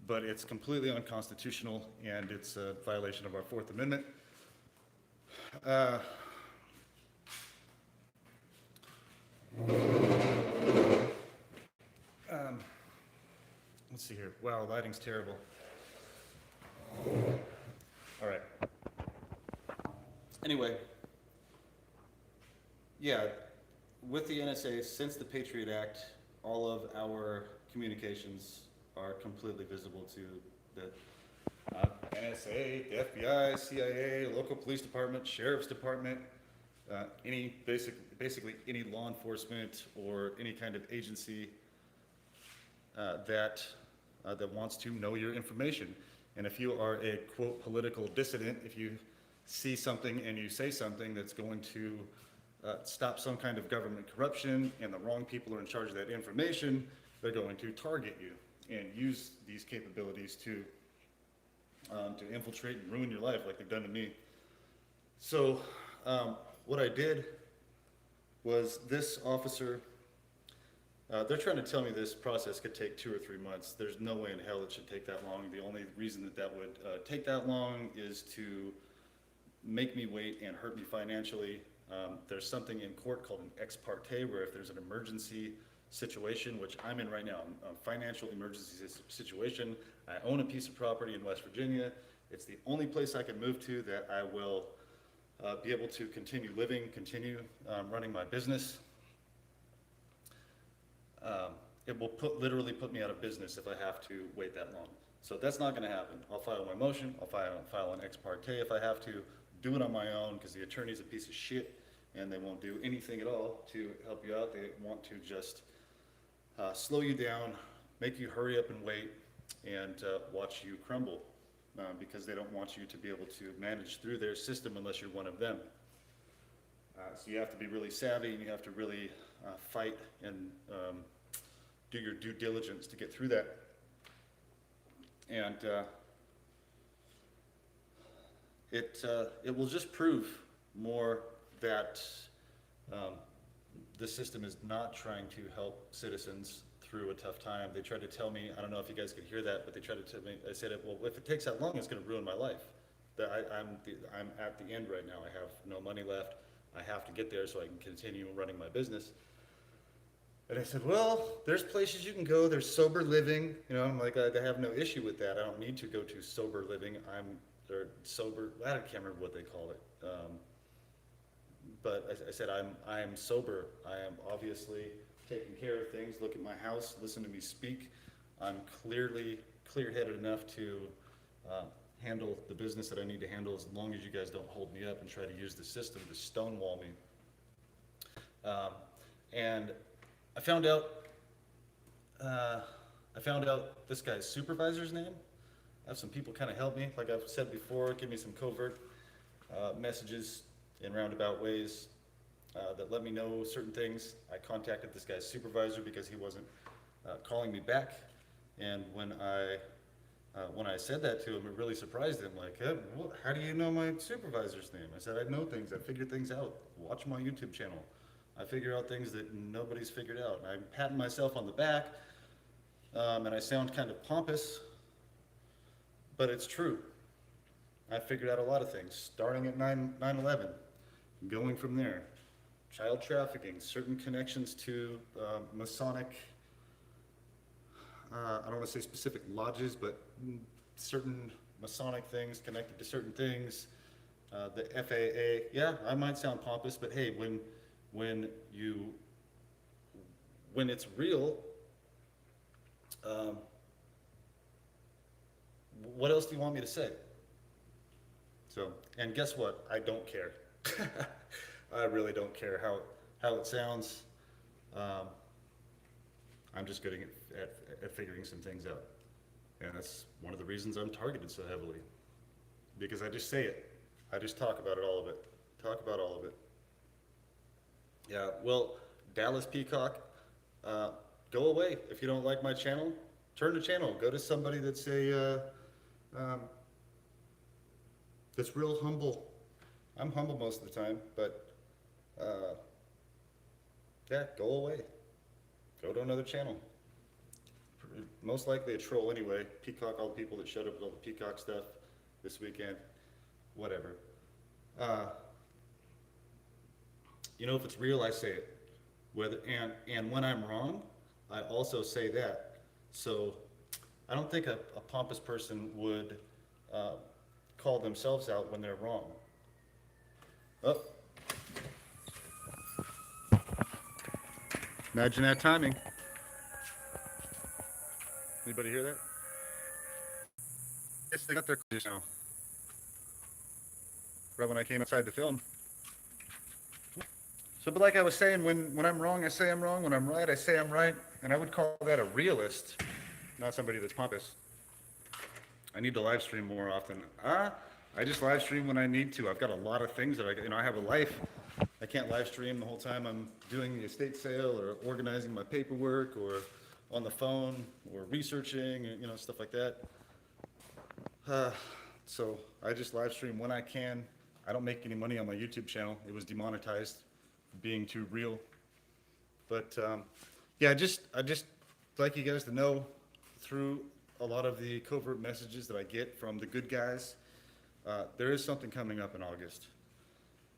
But it's completely unconstitutional, and it's a violation of our Fourth Amendment. Let's see here. Wow, lighting's terrible. All right. Anyway, yeah, with the NSA, since the Patriot Act, all of our communications are completely visible to the NSA, the FBI, CIA, local police department, sheriff's department, basically any law enforcement or any kind of agency that wants to know your information. And if you are a, quote, political dissident, if you see something and you say something that's going to stop some kind of government corruption, and the wrong people are in charge of that information, they're going to target you and use these capabilities to infiltrate and ruin your life like they've done to me. So what I did was, this officer, they're trying to tell me this process could take 2 or 3 months. There's no way in hell it should take that long. The only reason that would take that long is to make me wait and hurt me financially. There's something in court called an ex parte, where if there's an emergency situation, which I'm in right now, a financial emergency situation. I own a piece of property in West Virginia. It's the only place I can move to that I will be able to continue living, continue running my business. It will literally put me out of business if I have to wait that long. So that's not gonna happen. I'll file my motion, I'll file an ex parte if I have to, do it on my own, because the attorney's a piece of shit, and they won't do anything at all to help you out. They want to just slow you down, make you hurry up and wait, and watch you crumble, because they don't want you to be able to manage through their system unless you're one of them. So you have to be really savvy, and you have to really fight and do your due diligence to get through that. And it will just prove more that the system is not trying to help citizens through a tough time. They tried to tell me, I don't know if you guys could hear that, but they tried to tell me, I said, well, if it takes that long, it's gonna ruin my life. That I'm at the end right now. I have no money left. I have to get there so I can continue running my business. And I said, well, there's places you can go, there's sober living, you know, I'm like, I have no issue with that. I don't need to go to sober living. Or sober, I can't remember what they call it. But I said, I'm sober. I am obviously taking care of things. Look at my house, listen to me speak. I'm clear-headed enough to handle the business that I need to handle, as long as you guys don't hold me up and try to use the system to stonewall me. And I found out this guy's supervisor's name. I have some people kind of help me, like I've said before, give me some covert messages in roundabout ways that let me know certain things. I contacted this guy's supervisor because he wasn't calling me back, and when I said that to him, it really surprised him. Like, hey, how do you know my supervisor's name? I said, I know things. I figure things out. Watch my YouTube channel. I figure out things that nobody's figured out. And I'm patting myself on the back, and I sound kind of pompous, but it's true. I figured out a lot of things, starting at 9/11, going from there. Child trafficking, certain connections to Masonic, I don't want to say specific lodges, but certain Masonic things connected to certain things. The FAA, yeah, I might sound pompous, but hey, when it's real, what else do you want me to say? So, and guess what? I don't care. I really don't care how it sounds. I'm just good at figuring some things out. And that's one of the reasons I'm targeted so heavily. Because I just say it. I just talk about it, all of it. Talk about all of it. Yeah, well, Dallas Peacock, go away. If you don't like my channel, turn the channel. Go to somebody that's that's real humble. I'm humble most of the time, but yeah, go away. Go to another channel. Most likely a troll anyway. Peacock, all the people that showed up with all the Peacock stuff this weekend, whatever. You know, if it's real, I say it. And when I'm wrong, I also say that. So I don't think a pompous person would call themselves out when they're wrong. Oh. Imagine that timing. Anybody hear that? Yes, they got their just now. Right when I came outside to film. So, but like I was saying, when I'm wrong, I say I'm wrong. When I'm right, I say I'm right. And I would call that a realist, not somebody that's pompous. I need to live stream more often. I just live stream when I need to. I've got a lot of things that I have a life. I can't live stream the whole time I'm doing the estate sale or organizing my paperwork or on the phone or researching, stuff like that. So I just live stream when I can. I don't make any money on my YouTube channel. It was demonetized for being too real. But yeah, I just like you guys to know through a lot of the covert messages that I get from the good guys, there is something coming up in August.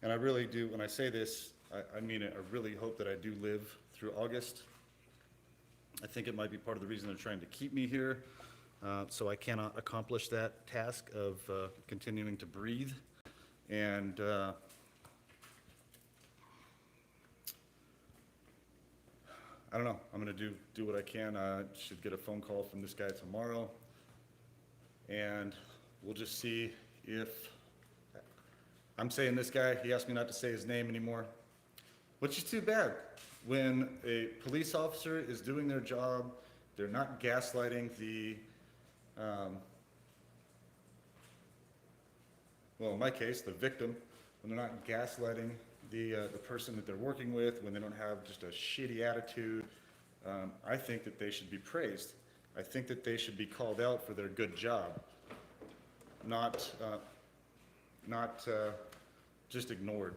And I really do, when I say this, I mean it. I really hope that I do live through August. I think it might be part of the reason they're trying to keep me here, so I cannot accomplish that task of continuing to breathe. And I don't know, I'm gonna do what I can. Should get a phone call from this guy tomorrow. And we'll just see if, I'm saying this guy, he asked me not to say his name anymore, which is too bad. When a police officer is doing their job, they're not gaslighting the, well, in my case, the victim, when they're not gaslighting the person that they're working with, when they don't have just a shitty attitude, I think that they should be praised. I think that they should be called out for their good job, not just ignored.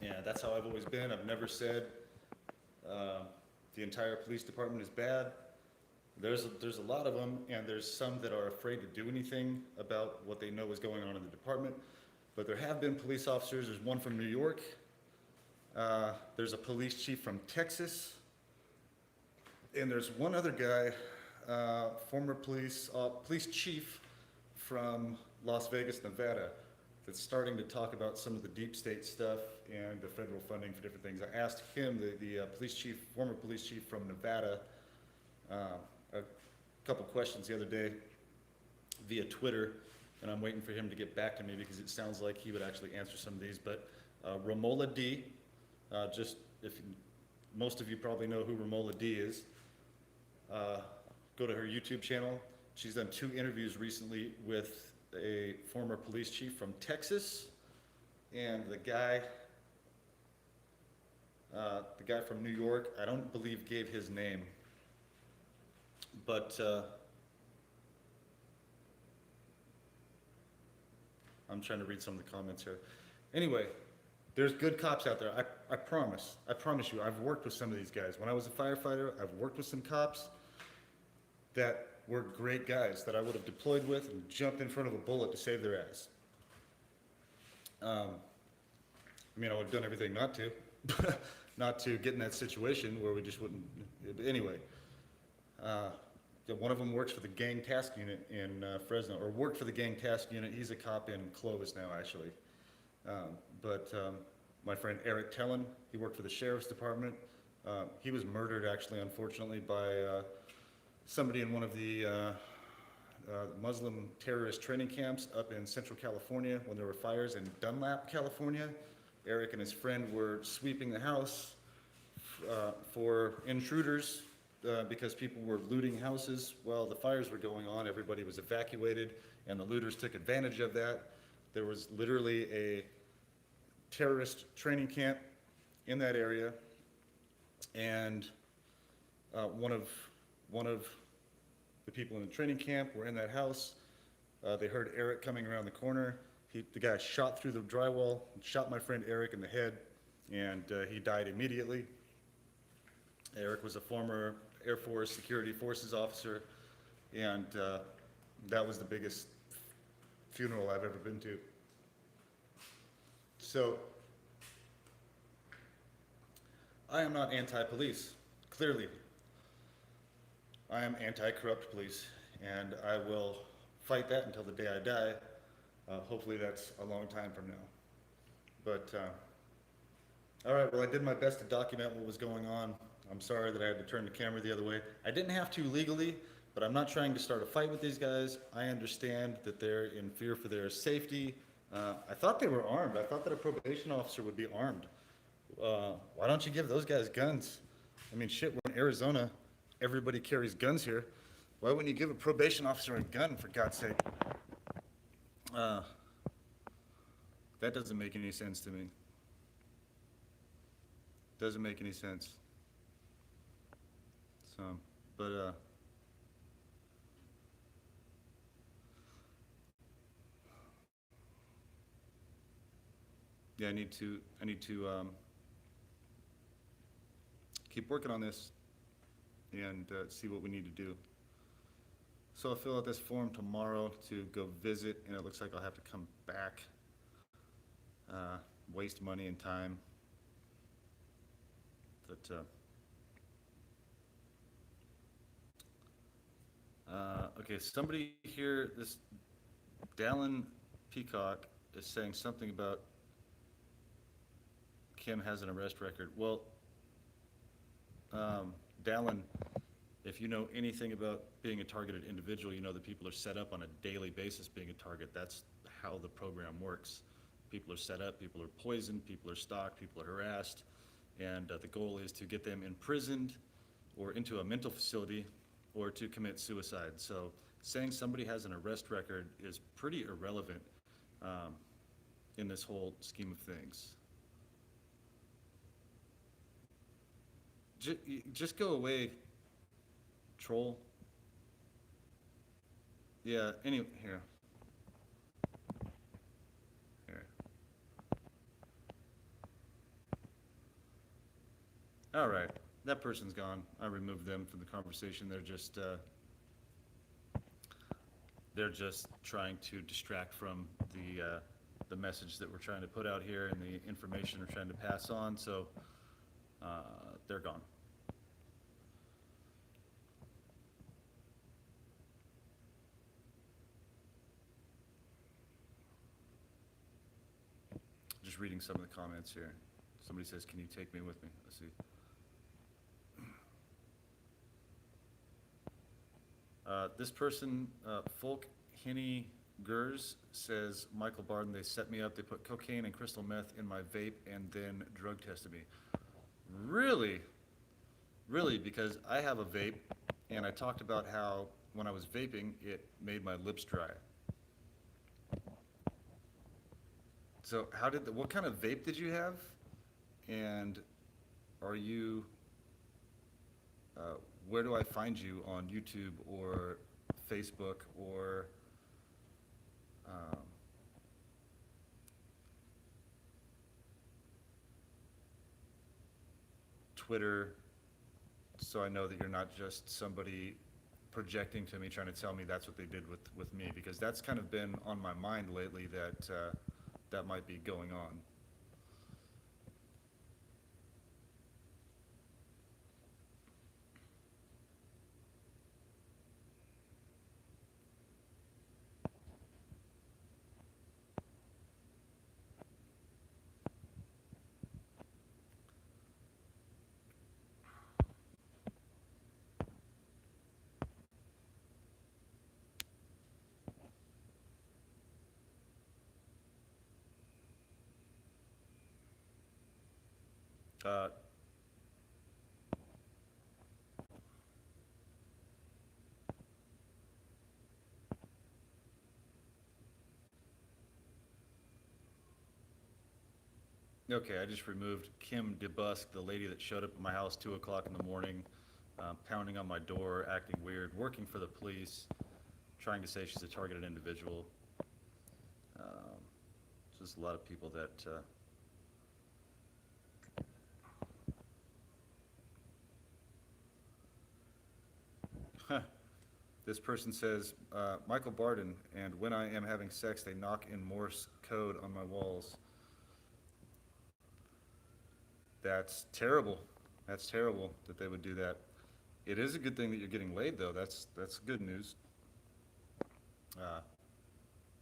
Yeah, that's how I've always been. I've never said the entire police department is bad. There's a lot of them, and there's some that are afraid to do anything about what they know is going on in the department. But there have been police officers. There's one from New York. There's a police chief from Texas. And there's one other guy, former police chief from Las Vegas, Nevada, that's starting to talk about some of the deep state stuff and the federal funding for different things. I asked him, the former police chief from Nevada, a couple questions the other day via Twitter, and I'm waiting for him to get back to me because it sounds like he would actually answer some of these. But Romola D, most of you probably know who Romola D is. Go to her YouTube channel. She's done 2 interviews recently with a former police chief from Texas, and the guy from New York, I don't believe gave his name, but I'm trying to read some of the comments here. Anyway, there's good cops out there. I promise you, I've worked with some of these guys. When I was a firefighter, I've worked with some cops that were great guys that I would have deployed with and jumped in front of a bullet to save their ass. I mean, I would have done everything not to get in that situation where we just wouldn't. Anyway, one of them works for the gang task unit in Fresno, or worked for the gang task unit. He's a cop in Clovis now, actually. But my friend Eric Tellen, he worked for the sheriff's department. He was murdered, actually, unfortunately, by somebody in one of the Muslim terrorist training camps up in Central California when there were fires in Dunlap, California. Eric and his friend were sweeping the house for intruders because people were looting houses while the fires were going on. Everybody was evacuated, and the looters took advantage of that. There was literally a terrorist training camp in that area, and one of the people in the training camp were in that house. They heard Eric coming around the corner. The guy shot through the drywall, shot my friend Eric in the head, and he died immediately. Eric was a former Air Force Security Forces officer, and that was the biggest funeral I've ever been to. So, I am not anti-police, clearly. I am anti-corrupt police, and I will fight that until the day I die. Hopefully that's a long time from now. But, all right, well, I did my best to document what was going on. I'm sorry that I had to turn the camera the other way. I didn't have to legally, but I'm not trying to start a fight with these guys. I understand that they're in fear for their safety. I thought they were armed. I thought that a probation officer would be armed. Why don't you give those guys guns? I mean, shit, we're in Arizona. Everybody carries guns here. Why wouldn't you give a probation officer a gun, for God's sake? That doesn't make any sense to me. Doesn't make any sense. So, but, yeah, I need to keep working on this and see what we need to do. So I'll fill out this form tomorrow to go visit, and it looks like I'll have to come back, waste money and time. But okay, somebody here, this Dallin Peacock is saying something about Kim has an arrest record. Well, Dallin, if you know anything about being a targeted individual, you know that people are set up on a daily basis being a target. That's how the program works. People are set up, people are poisoned, people are stalked, people are harassed, and the goal is to get them imprisoned or into a mental facility or to commit suicide. So saying somebody has an arrest record is pretty irrelevant in this whole scheme of things. Just go away, troll. Yeah, anyway, here. All right, that person's gone. I removed them from the conversation. They're just trying to distract from the message that we're trying to put out here and the information we're trying to pass on. So they're gone. Just reading some of the comments here. Somebody says, "Can you take me with me?" Let's see. This person, Folk Henny Gers, says, Michael Barden, they set me up, they put cocaine and crystal meth in my vape and then drug tested me. Really? Really? Because I have a vape, and I talked about how when I was vaping, it made my lips dry. So what kind of vape did you have? And are you, where do I find you on YouTube or Facebook or Twitter, so I know that you're not just somebody projecting to me trying to tell me that's what they did with me, because that's kind of been on my mind lately that that might be going on. Uh, Okay, I just removed Kim DeBusk, the lady that showed up at my house 2 o'clock in the morning, pounding on my door, acting weird, working for the police, trying to say she's a targeted individual. Just a lot of people that This person says, Michael Barden, and when I am having sex, they knock in Morse code on my walls. That's terrible. That's terrible that they would do that. It is a good thing that you're getting laid, though. That's good news.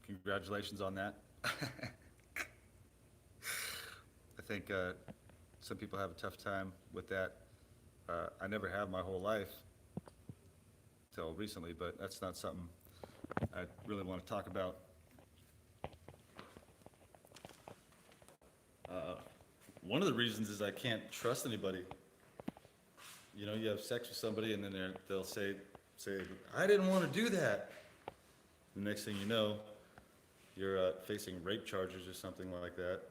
Congratulations on that. I think some people have a tough time with that. I never have my whole life till recently, but that's not something I really want to talk about. One of the reasons is I can't trust anybody. You know, you have sex with somebody and then they'll say, I didn't want to do that. The next thing you know, you're facing rape charges or something like that.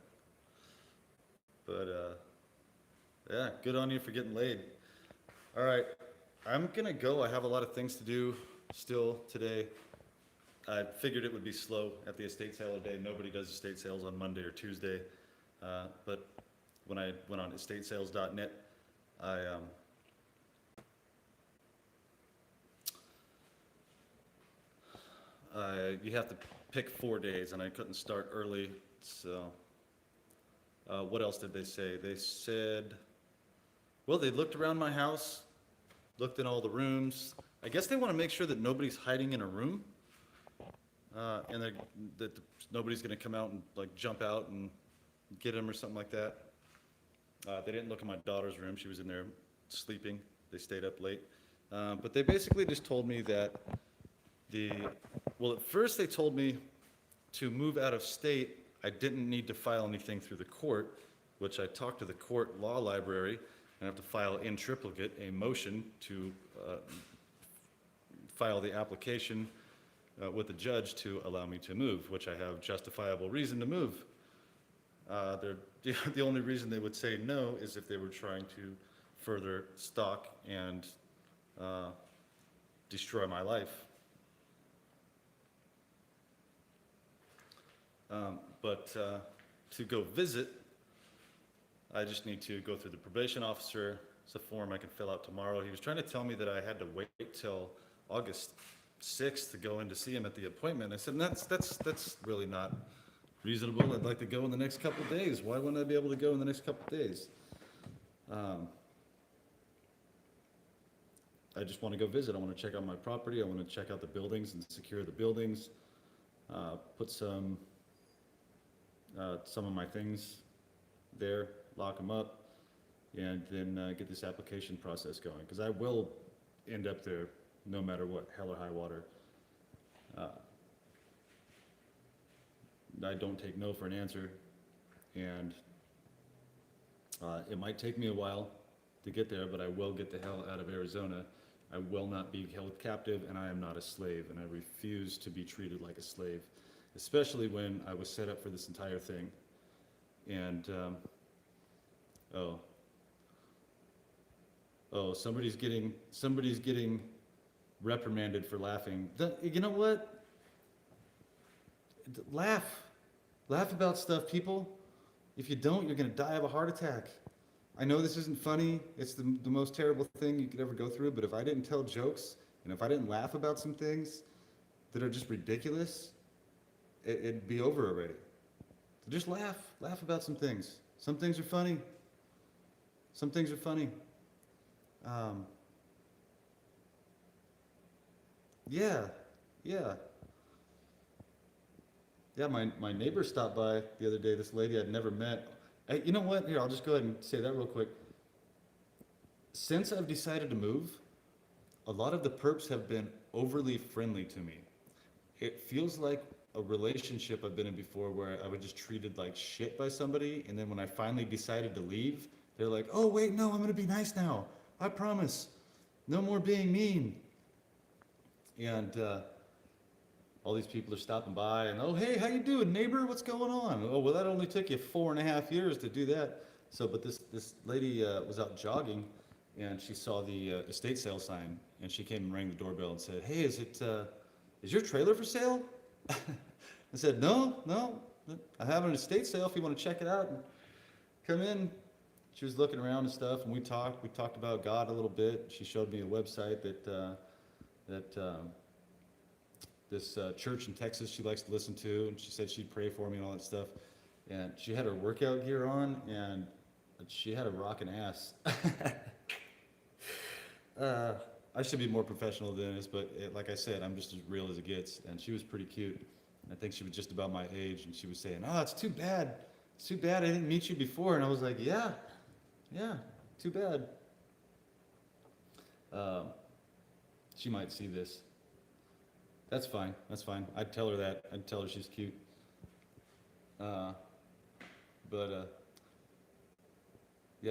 But yeah, good on you for getting laid. All right, I'm gonna go. I have a lot of things to do still today. I figured it would be slow at the estate sale today. Nobody does estate sales on Monday or Tuesday. But when I went on estatesales.net, you have to pick 4 days, and I couldn't start early. So what else did they say? They said, well, they looked around my house, looked in all the rooms. I guess they want to make sure that nobody's hiding in a room, and that nobody's going to come out and like jump out and get him or something like that. They didn't look in my daughter's room. She was in there sleeping. They stayed up late. But they basically just told me that well, at first they told me to move out of state, I didn't need to file anything through the court, which I talked to the court law library, and I have to file in triplicate a motion to file the application with the judge to allow me to move, which I have justifiable reason to move. The only reason they would say no is if they were trying to further stalk and destroy my life. But to go visit, I just need to go through the probation officer. It's a form I can fill out tomorrow. He was trying to tell me that I had to wait till August 6th to go in to see him at the appointment. I said, that's really not reasonable. I'd like to go in the next couple of days. Why wouldn't I be able to go in the next couple of days? I just want to go visit. I want to check out my property. I want to check out the buildings and secure the buildings. Put some of my things there, lock them up, and then get this application process going. Because I will end up there no matter what, hell or high water. I don't take no for an answer, and it might take me a while to get there, but I will get the hell out of Arizona. I will not be held captive, and I am not a slave, and I refuse to be treated like a slave, especially when I was set up for this entire thing. And, somebody's getting reprimanded for laughing. You know what? Laugh about stuff, people. If you don't, you're gonna die of a heart attack. I know this isn't funny. It's the most terrible thing you could ever go through, but if I didn't tell jokes, and if I didn't laugh about some things that are just ridiculous, it'd be over already. So just laugh about some things. Some things are funny. Some things are funny. Yeah. My neighbor stopped by the other day, this lady I'd never met. You know what? Here, I'll just go ahead and say that real quick. Since I've decided to move, a lot of the perps have been overly friendly to me. It feels like a relationship I've been in before where I was just treated like shit by somebody, and then when I finally decided to leave, they're like, oh wait, no, I'm gonna be nice now. I promise. No more being mean. And all these people are stopping by and, oh, hey, how you doing, neighbor? What's going on? Oh, well, that only took you 4.5 years to do that. So, but this lady was out jogging, and she saw the estate sale sign, and she came and rang the doorbell and said, hey, is your trailer for sale? I said, no, I have an estate sale if you want to check it out and come in. She was looking around and stuff, and we talked about God a little bit. She showed me a website that this church in Texas she likes to listen to, and she said she'd pray for me and all that stuff. And she had her workout gear on, and she had a rockin' ass. I should be more professional than this, but like I said, I'm just as real as it gets. And she was pretty cute. I think she was just about my age, and she was saying, oh, it's too bad. It's too bad I didn't meet you before. And I was like, yeah, too bad. She might see this. That's fine. I'd tell her that. I'd tell her she's cute. Yeah,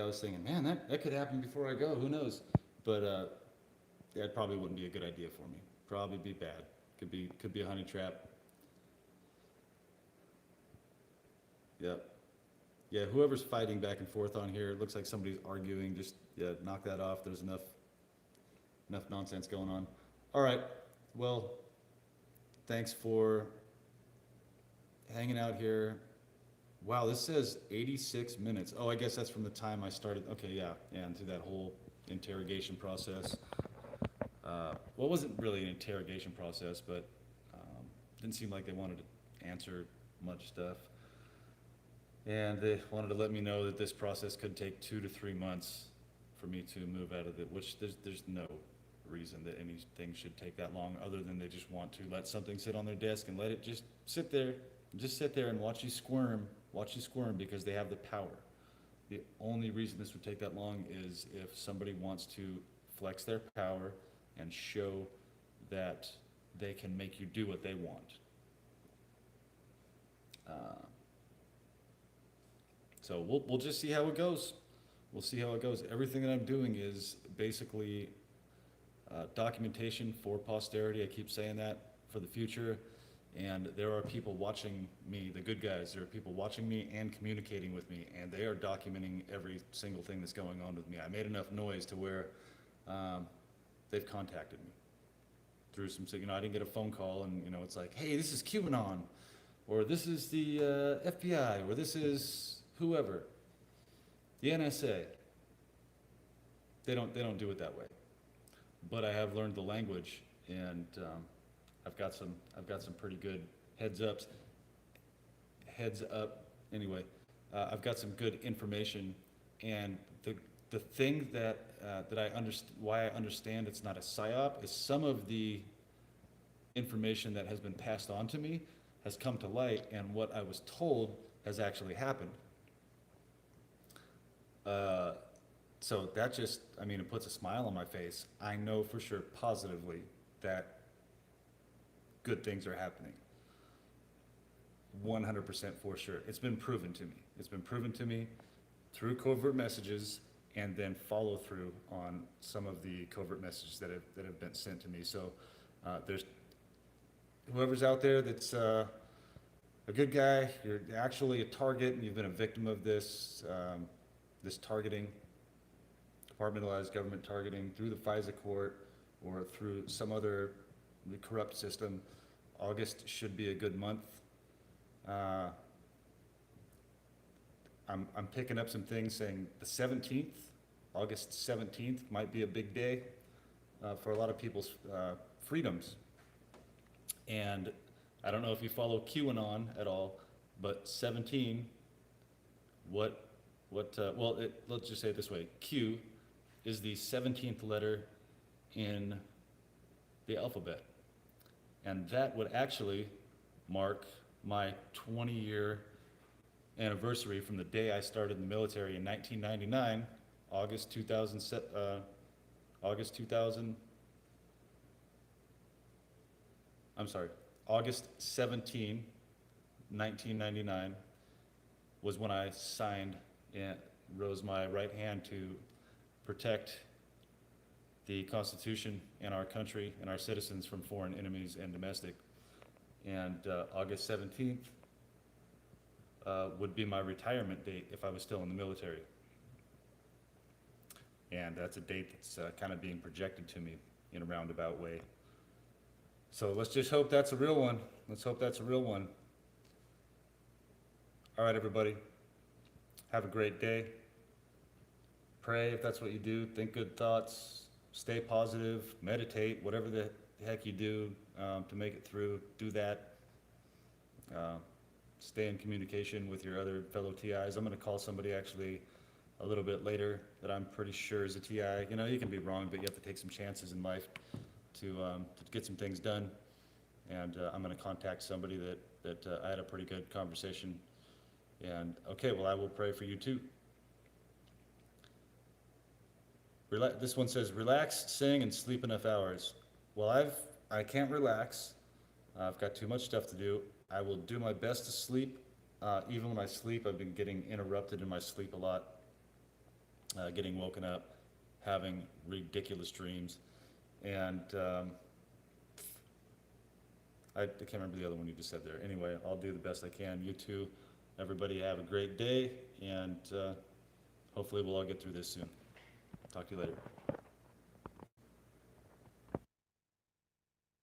I was thinking, man, that could happen before I go. Who knows? But yeah, it probably wouldn't be a good idea for me. Probably be bad. Could be a honey trap. Yep. Yeah, whoever's fighting back and forth on here, it looks like somebody's arguing. Just knock that off. There's enough nonsense going on. All right. Well, thanks for hanging out here. Wow, this says 86 minutes. Oh, I guess that's from the time I started. Okay, yeah, and through that whole interrogation process. Well, it wasn't really an interrogation process, but didn't seem like they wanted to answer much stuff. And they wanted to let me know that this process could take 2 to 3 months for me to move out of it, which there's no reason that anything should take that long, other than they just want to let something sit on their desk and let it just sit there and watch you squirm because they have the power. The only reason this would take that long is if somebody wants to flex their power and show that they can make you do what they want. So we'll just see how it goes. We'll see how it goes. Everything that I'm doing is basically documentation for posterity. I keep saying that, for the future. And there are people watching me, the good guys. There are people watching me and communicating with me, and they are documenting every single thing that's going on with me. I made enough noise to where they've contacted me through some, I didn't get a phone call and, it's like, hey, this is QAnon, or this is the FBI, or this is whoever, the NSA. They don't do it that way. But I have learned the language, and I've got some pretty good heads up. Anyway, I've got some good information, and the thing that I understand, why I understand it's not a psyop, is some of the information that has been passed on to me has come to light, and what I was told has actually happened. So that just, it puts a smile on my face. I know for sure, positively, that good things are happening. 100% for sure. It's been proven to me. It's been proven to me through covert messages, and then follow through on some of the covert messages that have been sent to me. So there's whoever's out there that's a good guy, you're actually a target, and you've been a victim of this this targeting, compartmentalized government targeting through the FISA court or through some other corrupt system. August should be a good month. I'm picking up some things saying the 17th, August 17th might be a big day for a lot of people's freedoms. And I don't know if you follow QAnon at all, but 17, let's just say it this way. Q is the 17th letter in the alphabet. And that would actually mark my 20-year anniversary from the day I started in the military in 1999, August 17, 1999 was when I signed and rose my right hand to protect the Constitution and our country and our citizens from foreign enemies and domestic. And August 17th would be my retirement date if I was still in the military. And that's a date that's kind of being projected to me in a roundabout way. So let's just hope that's a real one. Let's hope that's a real one. All right, everybody. Have a great day. Pray if that's what you do. Think good thoughts. Stay positive. Meditate. Whatever the heck you do to make it through, do that. Stay in communication with your other fellow TIs. I'm going to call somebody actually a little bit later that I'm pretty sure is a TI. You can be wrong, but you have to take some chances in life to get some things done. And I'm going to contact somebody that I had a pretty good conversation. And okay, well, I will pray for you too. This one says, relax, sing, and sleep enough hours. Well, I can't relax. I've got too much stuff to do. I will do my best to sleep. Even when I sleep, I've been getting interrupted in my sleep a lot, getting woken up, having ridiculous dreams. And I can't remember the other one you just said there. Anyway, I'll do the best I can. You too. Everybody have a great day, and hopefully we'll all get through this soon. Talk to you later.